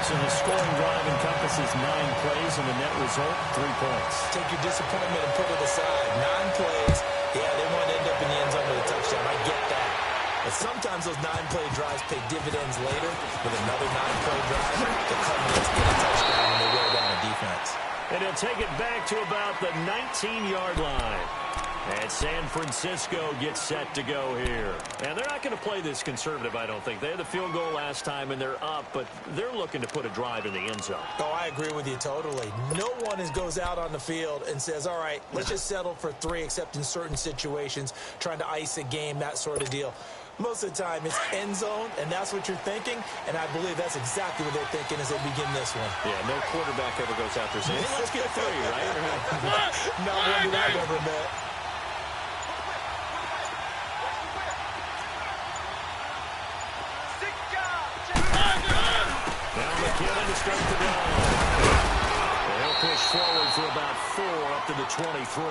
[SPEAKER 2] So the scoring drive encompasses 9 plays, and the net result, 3 points.
[SPEAKER 3] Take your disappointment and put it aside. 9 plays. Yeah, they want to end up in the end zone with a touchdown. I get that. But sometimes those 9-play drives pay dividends later with another 9-play drive that culminates in a touchdown when they wear down a defense.
[SPEAKER 2] And he'll take it back to about the 19-yard line. And San Francisco gets set to go here. And they're not going to play this conservative, I don't think. They had the field goal last time, and they're up, but they're looking to put a drive in the end zone.
[SPEAKER 3] Oh, I agree with you totally. No one goes out on the field and says, all right, let's just settle for 3, except in certain situations, trying to ice a game, that sort of deal. Most of the time, it's end zone, and that's what you're thinking, and I believe that's exactly what they're thinking as they begin this one.
[SPEAKER 2] Yeah, no quarterback ever goes out there saying, hey, let's get 3, right?
[SPEAKER 3] Not one that I've ever met.
[SPEAKER 2] Now McKinnon to start the drive. They'll push forward for about 4 up to the 23.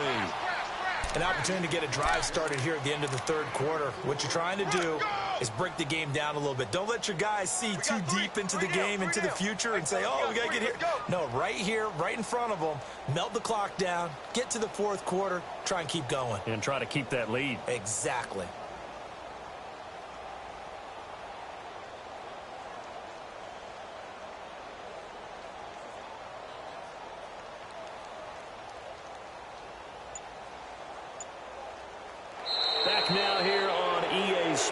[SPEAKER 3] An opportunity to get a drive started here at the end of the 3rd quarter. What you're trying to do is break the game down a little bit. Don't let your guys see too deep into the game, into the future, and say, oh, we got to get here. No, right here, right in front of them, melt the clock down, get to the 4th quarter, try and keep going.
[SPEAKER 2] And try to keep that lead.
[SPEAKER 3] Exactly.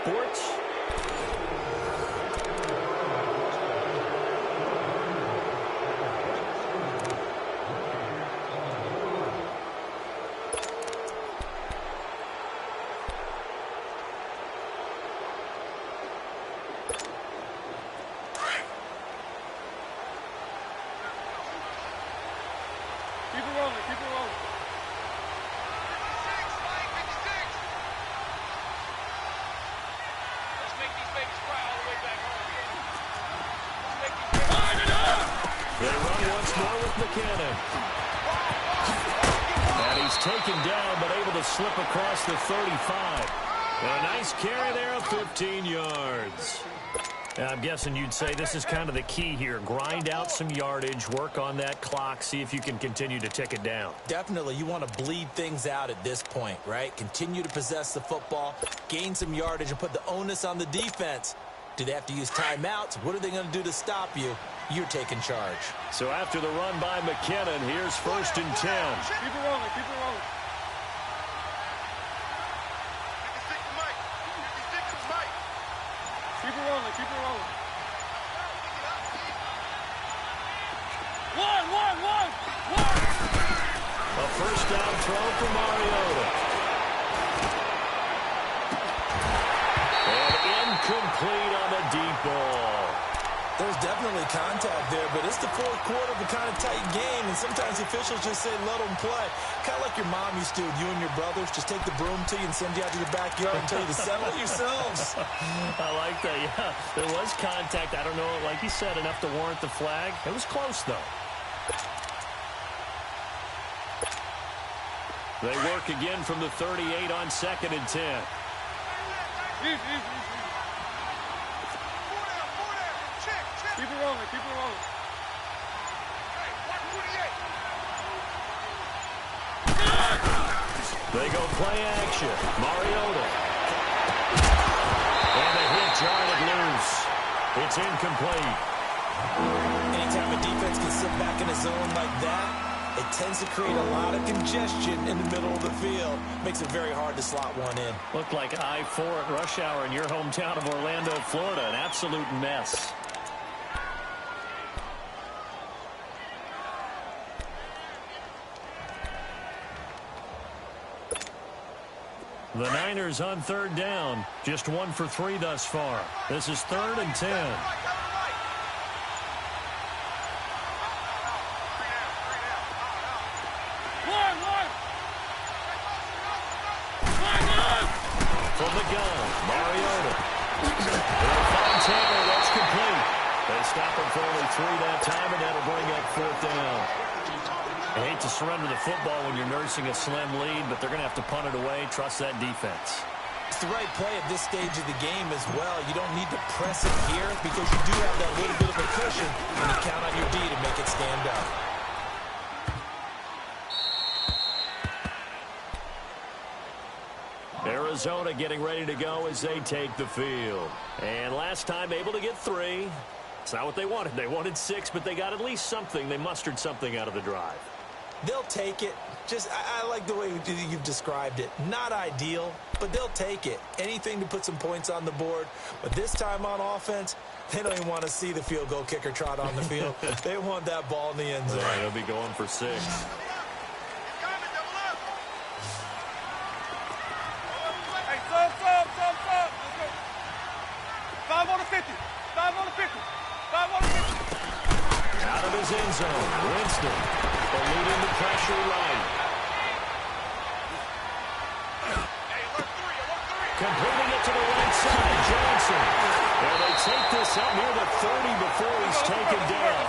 [SPEAKER 2] Sports.
[SPEAKER 4] Keep it rolling, keep it rolling. Let's make these babies cry all the way back home. Let's make these babies cry.
[SPEAKER 2] They run once more with McKinnon. And he's taken down, but able to slip across the 35. And a nice carry there of 15 yards. I'm guessing you'd say this is kind of the key here. Grind out some yardage, work on that clock, see if you can continue to tick it down.
[SPEAKER 3] Definitely, you want to bleed things out at this point, right? Continue to possess the football, gain some yardage, and put the onus on the defense. Do they have to use timeouts? What are they going to do to stop you? You're taking charge.
[SPEAKER 2] So after the run by McKinnon, here's 1st and 10.
[SPEAKER 4] Keep it rolling, keep it rolling. Keep it rolling, keep it rolling. One.
[SPEAKER 2] A first down throw for Mariota. And incomplete on the deep ball.
[SPEAKER 3] There's definitely contact there, but it's the fourth quarter of a kind of tight game, and sometimes the officials just say, let them play. Kind of like your mom used to with you and your brothers. Just take the broom to you and send you out to the backyard and tell you to settle it yourselves.
[SPEAKER 2] I like that, yeah. There was contact. I don't know, like you said, enough to warrant the flag. It was close, though. They work again from the 38 on 2nd and 10.
[SPEAKER 4] Easy. Keep it rolling, keep it rolling.
[SPEAKER 2] They go play action. Mariota. And a hit jarred loose. It's incomplete.
[SPEAKER 3] Anytime a defense can sit back in a zone like that, it tends to create a lot of congestion in the middle of the field. Makes it very hard to slot one in.
[SPEAKER 2] Looked like I-4 at rush hour in your hometown of Orlando, Florida. An absolute mess. The Niners on 3rd down. Just 1 for 3 thus far. This is 3rd and 10. From the gun, Mariota. Fontana, that's complete. They stop him for only 3 that time, and that'll bring up 4th down. I hate to surrender the football when you're nursing a slim lead, but they're going to have to punt it away. Trust that defense.
[SPEAKER 3] It's the right play at this stage of the game as well. You don't need to press it here because you do have that little bit of a cushion when you count on your D to make it stand up.
[SPEAKER 2] Arizona getting ready to go as they take the field. And last time able to get 3. It's not what they wanted. They wanted 6, but they got at least something. They mustered something out of the drive.
[SPEAKER 3] They'll take it. I like the way you've described it. Not ideal, but they'll take it. Anything to put some points on the board. But this time on offense, they don't even want to see the field goal kicker trot on the field. They want that ball in the end zone.
[SPEAKER 2] All right, they'll be going for 6.
[SPEAKER 4] Hey, sub. 5 on the 50. 5 on the 50. 5 on the 50.
[SPEAKER 2] Out of his end zone, Winston eluding the pressure right. Completing it to the right side, Johnson. Well, they take this up near the 30 before he's taken down.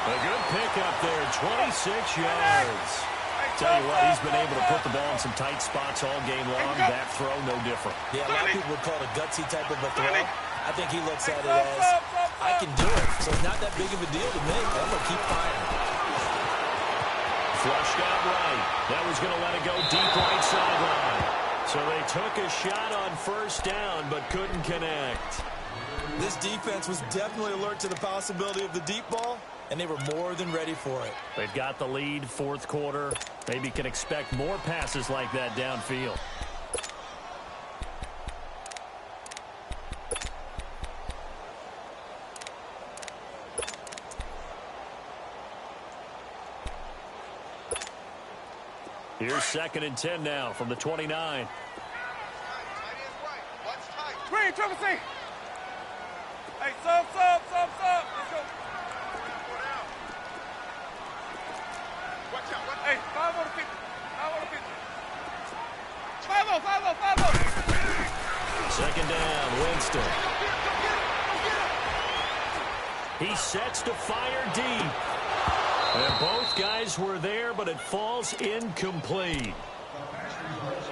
[SPEAKER 2] A good pickup there, 26 yards. Tell you what, he's been able to put the ball in some tight spots all game long. That throw, no different.
[SPEAKER 3] Yeah, a lot of people would call it a gutsy type of a throw. I think he looks at it as, I can do it. So it's not that big of a deal to me. I'm going to keep firing.
[SPEAKER 2] Flushed out right. That was going to let it go deep right sideline. So they took a shot on 1st down, but couldn't connect.
[SPEAKER 3] This defense was definitely alert to the possibility of the deep ball, and they were more than ready for it.
[SPEAKER 2] They've got the lead, 4th quarter. Maybe can expect more passes like that downfield. Here's 2nd and 10 now from the 29.
[SPEAKER 4] Green, triple C. Hey, sub. Let's go. Watch out. Hey, 5 on the 50. 5 on the 50. 5-0.
[SPEAKER 2] 2nd down, Winston. He sets to fire deep. And both guys were there, but it falls incomplete.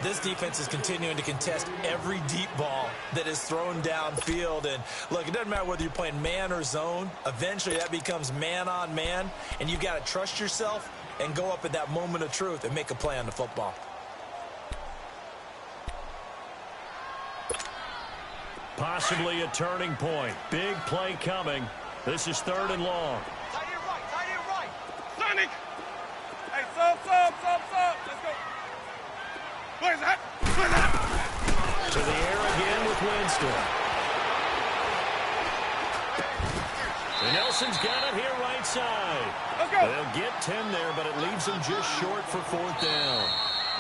[SPEAKER 3] This defense is continuing to contest every deep ball that is thrown downfield. And look, it doesn't matter whether you're playing man or zone. Eventually, that becomes man on man. And you've got to trust yourself and go up at that moment of truth and make a play on the football.
[SPEAKER 2] Possibly a turning point. Big play coming. This is 3rd and long.
[SPEAKER 4] Tight end right. Sonic. Hey, sub. Let's go. Where's that?
[SPEAKER 2] To the air again with Winston. And Nelson's got it here right side.
[SPEAKER 4] Let's go.
[SPEAKER 2] They'll get 10 there, but it leaves them just short for 4th down.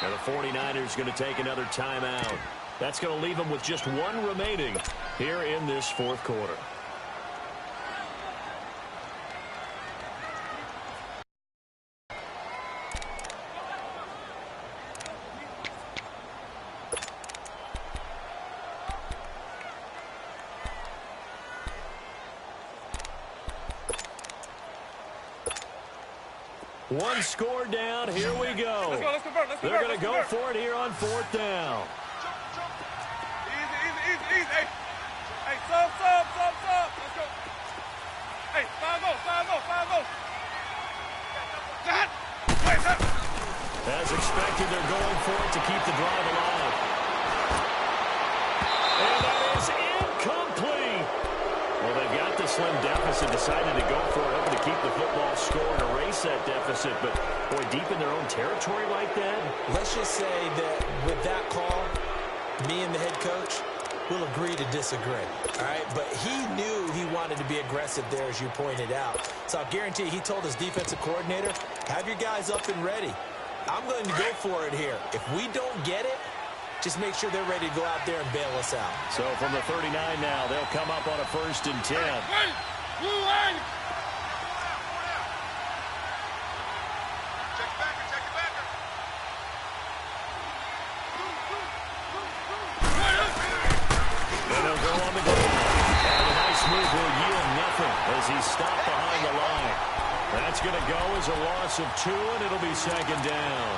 [SPEAKER 2] Now the 49ers going to take another timeout. That's going to leave them with just 1 remaining here in this 4th quarter. One score down. Here we go.
[SPEAKER 4] Let's convert.
[SPEAKER 2] They're going to go for it here on 4th down.
[SPEAKER 4] Easy. Hey, sub. Let's go. Hey, 5-0. Where's that?
[SPEAKER 2] As expected, they're going for it to keep the drive alive. And that is incomplete. Well, they've got the slim deficit, decided to go for it, hoping to keep the football score and erase that deficit. But, boy, deep in their own territory like that.
[SPEAKER 3] Let's just say that with that call, me and the head coach will agree to disagree, all right? But he knew he wanted to be aggressive there, as you pointed out. So I'll guarantee you, he told his defensive coordinator, have your guys up and ready. I'm going to go for it here. If we don't get it, just make sure they're ready to go out there and bail us out.
[SPEAKER 2] So from the 39 now, they'll come up on a 1st and 10. As he stopped behind the line. That's going to go as a loss of 2, and it'll be 2nd down.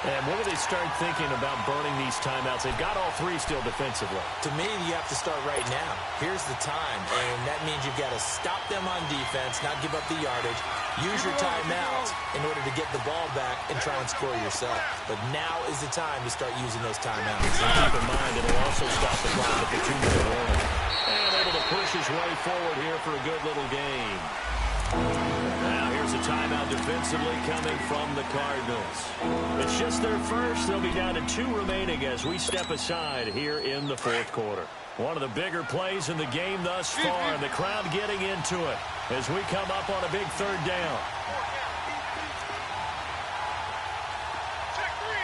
[SPEAKER 2] And when do they start thinking about burning these timeouts? They've got all 3 still defensively.
[SPEAKER 3] To me, you have to start right now. Here's the time, and that means you've got to stop them on defense, not give up the yardage. Use your timeouts in order to get the ball back and try and score yourself. But now is the time to start using those timeouts.
[SPEAKER 2] And keep in mind, it'll also stop the clock at the 2-minute warning. And able to push his way forward here for a good little game. Now here's a timeout defensively coming from the Cardinals. It's just their first. They'll be down to 2 remaining as we step aside here in the 4th quarter. One of the bigger plays in the game thus far, and the crowd getting into it as we come up on a big 3rd down.
[SPEAKER 4] Check three.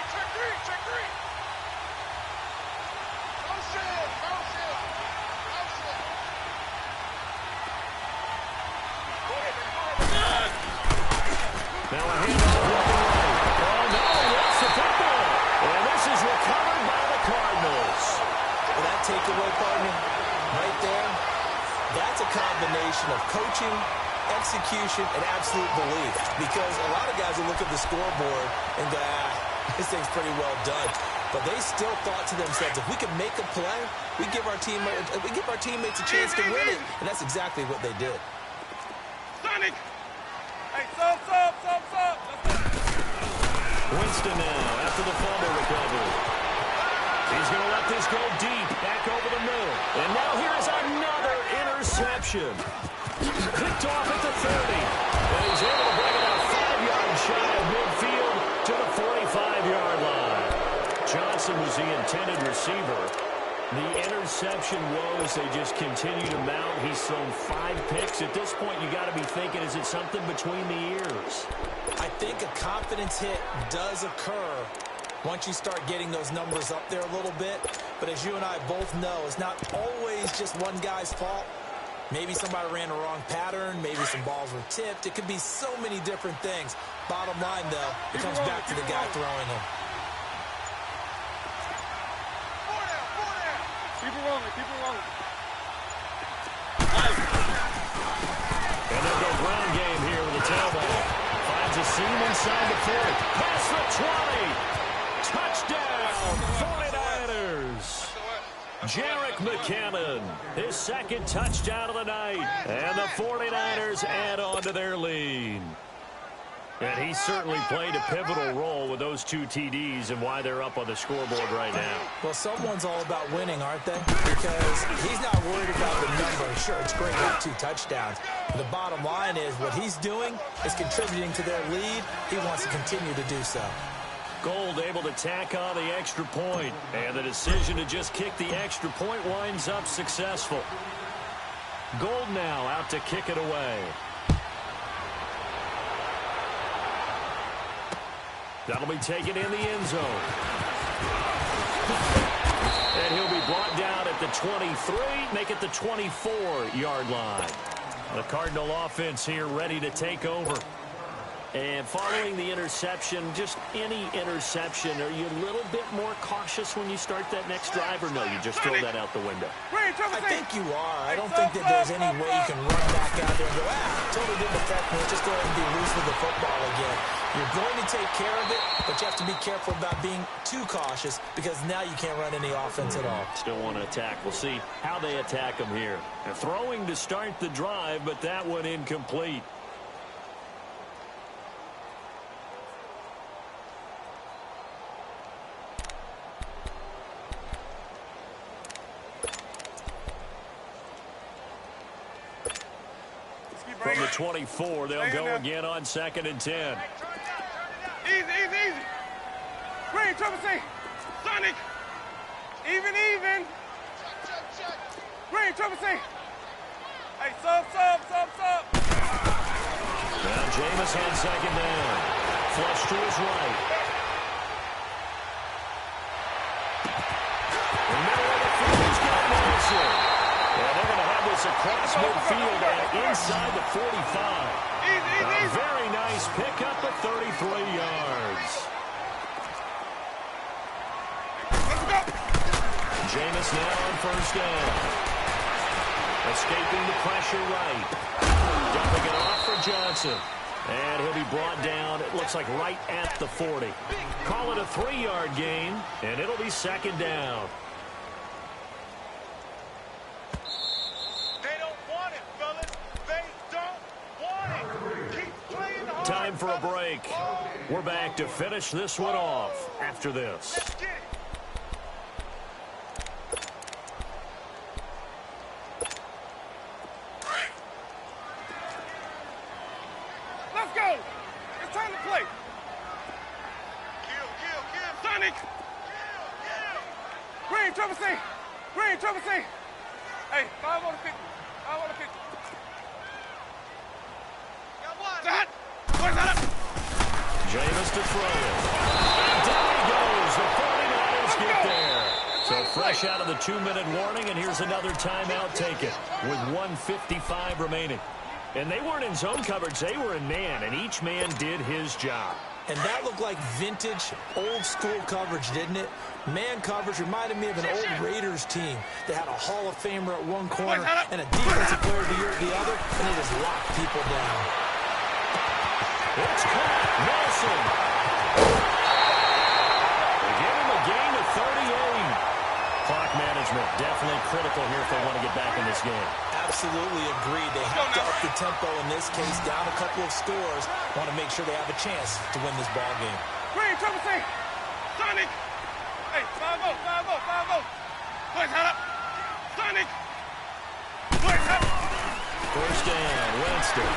[SPEAKER 2] Now a handoff left and right. Oh, no, that's the football. And this is recovered by the Cardinals.
[SPEAKER 3] Well, that takeaway, partner, right there, that's a combination of coaching, execution, and absolute belief. Because a lot of guys will look at the scoreboard and go, this thing's pretty well done. But they still thought to themselves, if we can make a play, we give our teammates a chance to win it. And that's exactly what they did.
[SPEAKER 4] Sonic! Hey, sub.
[SPEAKER 2] Winston now after the fumble recovery. He's going to let this go deep, back over the middle. And now here's another interception. Picked off at the 30. And he's able to bring it out 5 yards shy of midfield to the 45-yard line. Johnson was the intended receiver. The interception woes, they just continue to mount. He's thrown 5 picks. At this point, you got to be thinking, is it something between the ears?
[SPEAKER 3] I think a confidence hit does occur once you start getting those numbers up there a little bit. But as you and I both know, it's not always just one guy's fault. Maybe somebody ran the wrong pattern. Maybe some balls were tipped. It could be so many different things. Bottom line, though, it comes back to the guy throwing them.
[SPEAKER 4] Keep it rolling, keep it rolling.
[SPEAKER 2] And they'll go ground game here with a tailback. Finds a seam inside the 40. Pass for 20. Touchdown, 49ers. Jarek McCammon, his second touchdown of the night. And the 49ers add on to their lead. And he certainly played a pivotal role with those 2 TDs and why they're up on the scoreboard right now.
[SPEAKER 3] Well, someone's all about winning, aren't they? Because he's not worried about the number. Sure, it's great to have 2 touchdowns. But the bottom line is what he's doing is contributing to their lead. He wants to continue to do so.
[SPEAKER 2] Gold able to tack on the extra point. And the decision to just kick the extra point winds up successful. Gold now out to kick it away. That'll be taken in the end zone. And he'll be brought down at the 23, make it the 24-yard line. The Cardinal offense here ready to take over. And following the interception, just any interception, are you a little bit more cautious when you start that next drive, or no, you just throw that out the window?
[SPEAKER 3] I think you are. I don't think that there's any way you can run back out there and go, totally didn't affect me. Just go ahead and be loose with the football again. You're going to take care of it, but you have to be careful about being too cautious because now you can't run any offense at all.
[SPEAKER 2] Still want to attack. We'll see how they attack them here. They're throwing to start the drive, but that one incomplete. From the 24, they'll go again on 2nd and 10.
[SPEAKER 4] Easy, easy, easy. Green, triple C. Sonic. Even. Green, triple C. Hey, sub.
[SPEAKER 2] Now Jameis had 2nd down. Flush to his right. In the middle of the field, he's got Nelson. And they're going to have this across midfield and inside the 45. A very nice pickup at 33 yards. Jameis now on 1st down. Escaping the pressure right. Dumping it off for Johnson. And he'll be brought down, it looks like right at the 40. Call it a 3-yard gain, and it'll be 2nd down. Time for a break. We're back to finish this one off after this.
[SPEAKER 4] Let's go. It's time to play. Kill. Sonic. Green, triple C. Hey, 5 on the 50. That.
[SPEAKER 2] Jameis to throw it. And down he goes. The 49ers get there. So fresh out of the 2-minute warning, and here's another timeout taken with 1:55 remaining. And they weren't in zone coverage. They were in man, and each man did his job.
[SPEAKER 3] And that looked like vintage, old-school coverage, didn't it? Man coverage reminded me of an old Raiders team that had a Hall of Famer at one corner and a defensive player of the year at the other, and they just locked people down.
[SPEAKER 2] It's caught. Nelson. They give him a gain of 38. Clock management definitely critical here if they want to get back in this game.
[SPEAKER 3] Absolutely agreed. They have to up the tempo in this case, down a couple of scores. Want to make sure they have a chance to win this ball game.
[SPEAKER 4] Green, triple C. Sonic. Hey, 5-0. Boys, head up. Sonic. Boys, head up.
[SPEAKER 2] 1st down, Winston.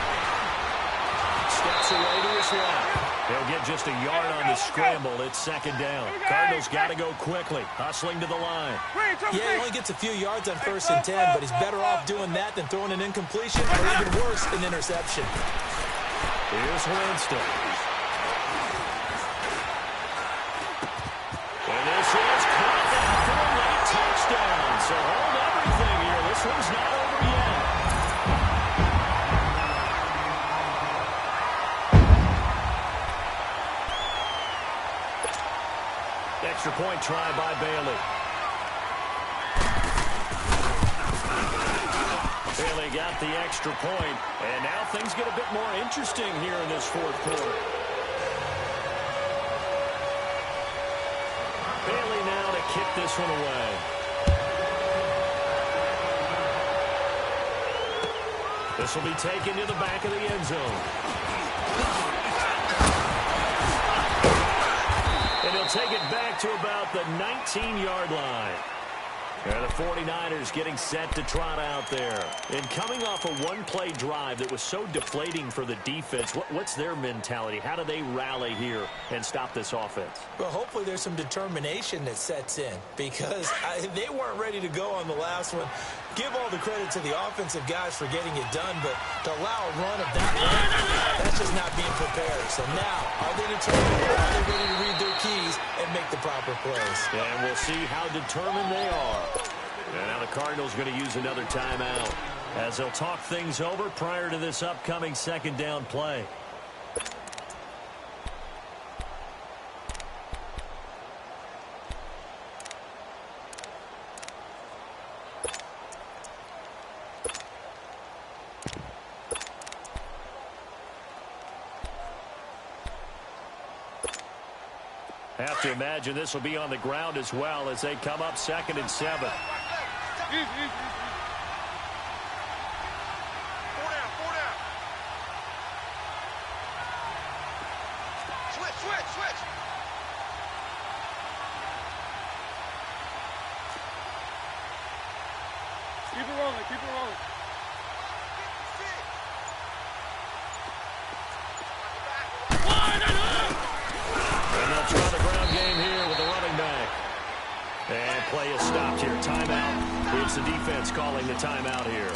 [SPEAKER 2] Steps away to his left. They'll get just a yard on the scramble. It's 2nd down. Cardinals got to go quickly, hustling to the line.
[SPEAKER 3] Yeah, he only gets a few yards on 1st and 10, but he's better off doing that than throwing an incompletion or even worse, an interception.
[SPEAKER 2] Here's Winston. game's not over yet. Extra point try by Bailey. Bailey got the extra point, and now things get a bit more interesting here in this fourth quarter. Bailey now to kick this one away. This will be taken to the back of the end zone. And he'll take it back to about the 19-yard line. And the 49ers getting set to trot out there. And coming off a one-play drive that was so deflating for the defense, what's their mentality? How do they rally here and stop this offense?
[SPEAKER 3] Well, hopefully there's some determination that sets in because they weren't ready to go on the last one. Give all the credit to the offensive guys for getting it done, but to allow a run of that length, that's just not being prepared. So now, are they determined? Are they ready to read their keys and make the proper plays?
[SPEAKER 2] And we'll see how determined they are. And now the Cardinals going to use another timeout as they'll talk things over prior to this upcoming second down play. Have to imagine this will be on the ground as well as they come up 2nd and 7.
[SPEAKER 4] Four down. Switch. Keep it rolling.
[SPEAKER 2] And they'll try the ground game here with the running back. And play is stopped here. Timeout. It's the defense calling the timeout here.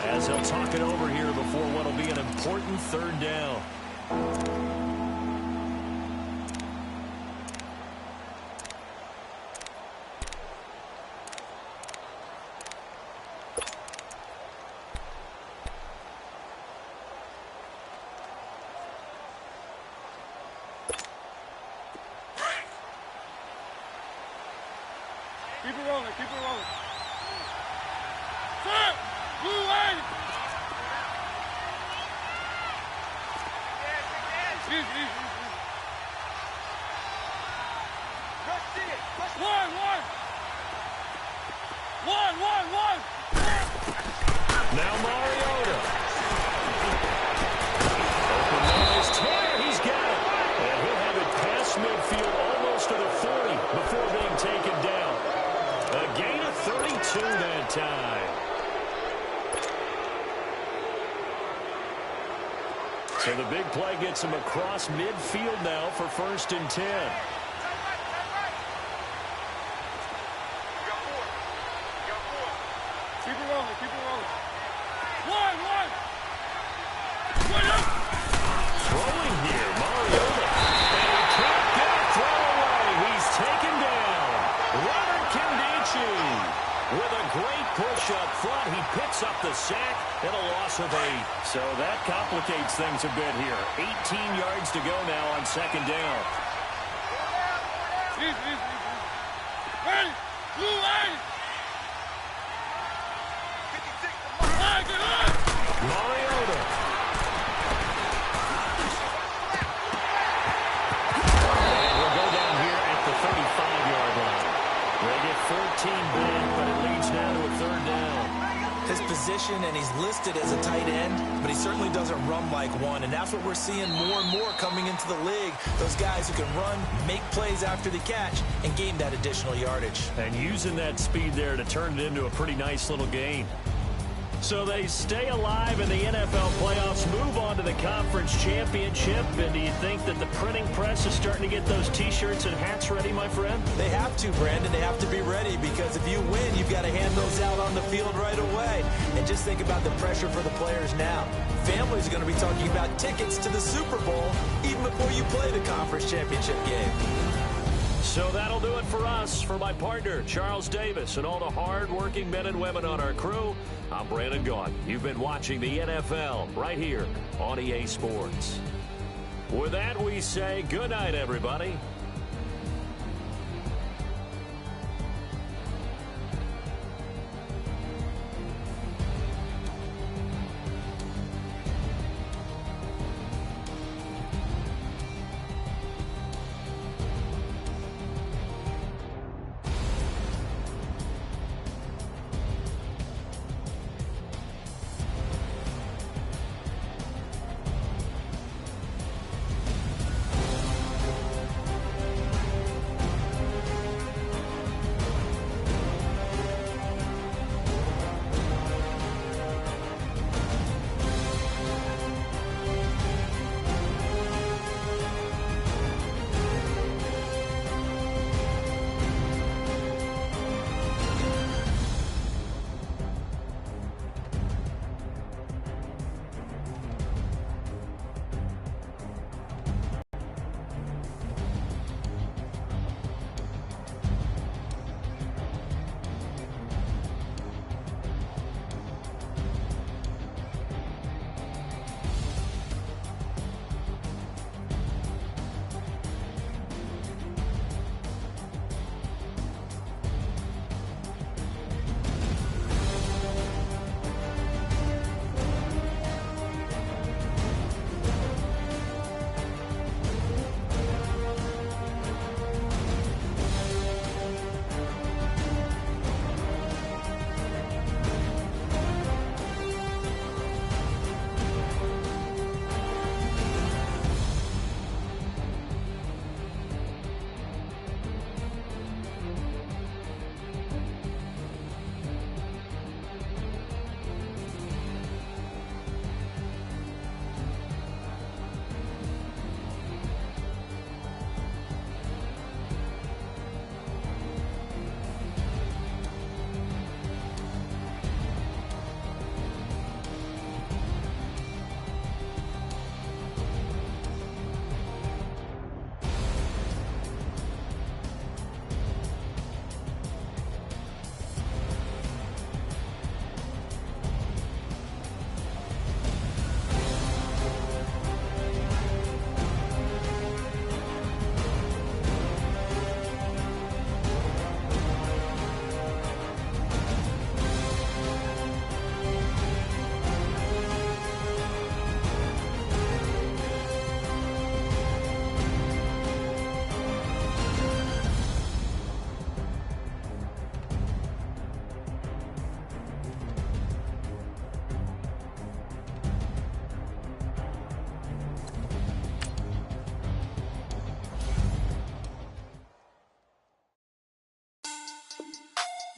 [SPEAKER 2] As they'll talk it over here before what will be an important third down.
[SPEAKER 4] Keep it rolling. Set! Blue line! Easy. One.
[SPEAKER 2] Now Mariota. Open man is Tanner. He's got it. And he'll have it past midfield almost to the 40 before being taken down. A gain of 32 that time. So the big play gets him across midfield now for 1st and 10.
[SPEAKER 4] Keep it rolling. One.
[SPEAKER 2] Throwing here, Mariota. And he can't get a throw away. He's taken down. Robert Kimdichie with a great push up front. He picks up the sack and a loss of 8. So that complicates things a bit here. 18 yards to go now on 2nd down.
[SPEAKER 4] Easy. Ready? Blue line!
[SPEAKER 2] Mariota. And we'll go down here at the 35-yard line. They get 14 back, but it leads now to a 3rd down.
[SPEAKER 3] His position, and he's listed as a tight end, but he certainly doesn't run like one, and that's what we're seeing more and more coming into the league. Those guys who can run, make plays after the catch, and gain that additional yardage.
[SPEAKER 2] And using that speed there to turn it into a pretty nice little gain. So they stay alive in the NFL playoffs, move on to the conference championship. And do you think that the printing press is starting to get those T-shirts and hats ready, my friend?
[SPEAKER 3] They have to, Brandon. They have to be ready because if you win, you've got to hand those out on the field right away. And just think about the pressure for the players now. Families are going to be talking about tickets to the Super Bowl even before you play the conference championship game.
[SPEAKER 2] So that'll do it for us. For my partner, Charles Davis, and all the hard-working men and women on our crew, I'm Brandon Gaughan. You've been watching the NFL right here on EA Sports. With that, we say good night, everybody.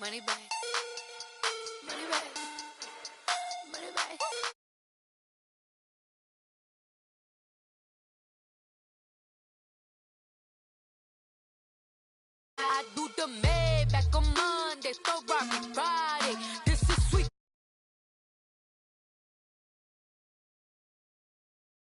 [SPEAKER 5] Money back. Money back. Money back. I do the Maybach on Monday, so Rocky Friday. This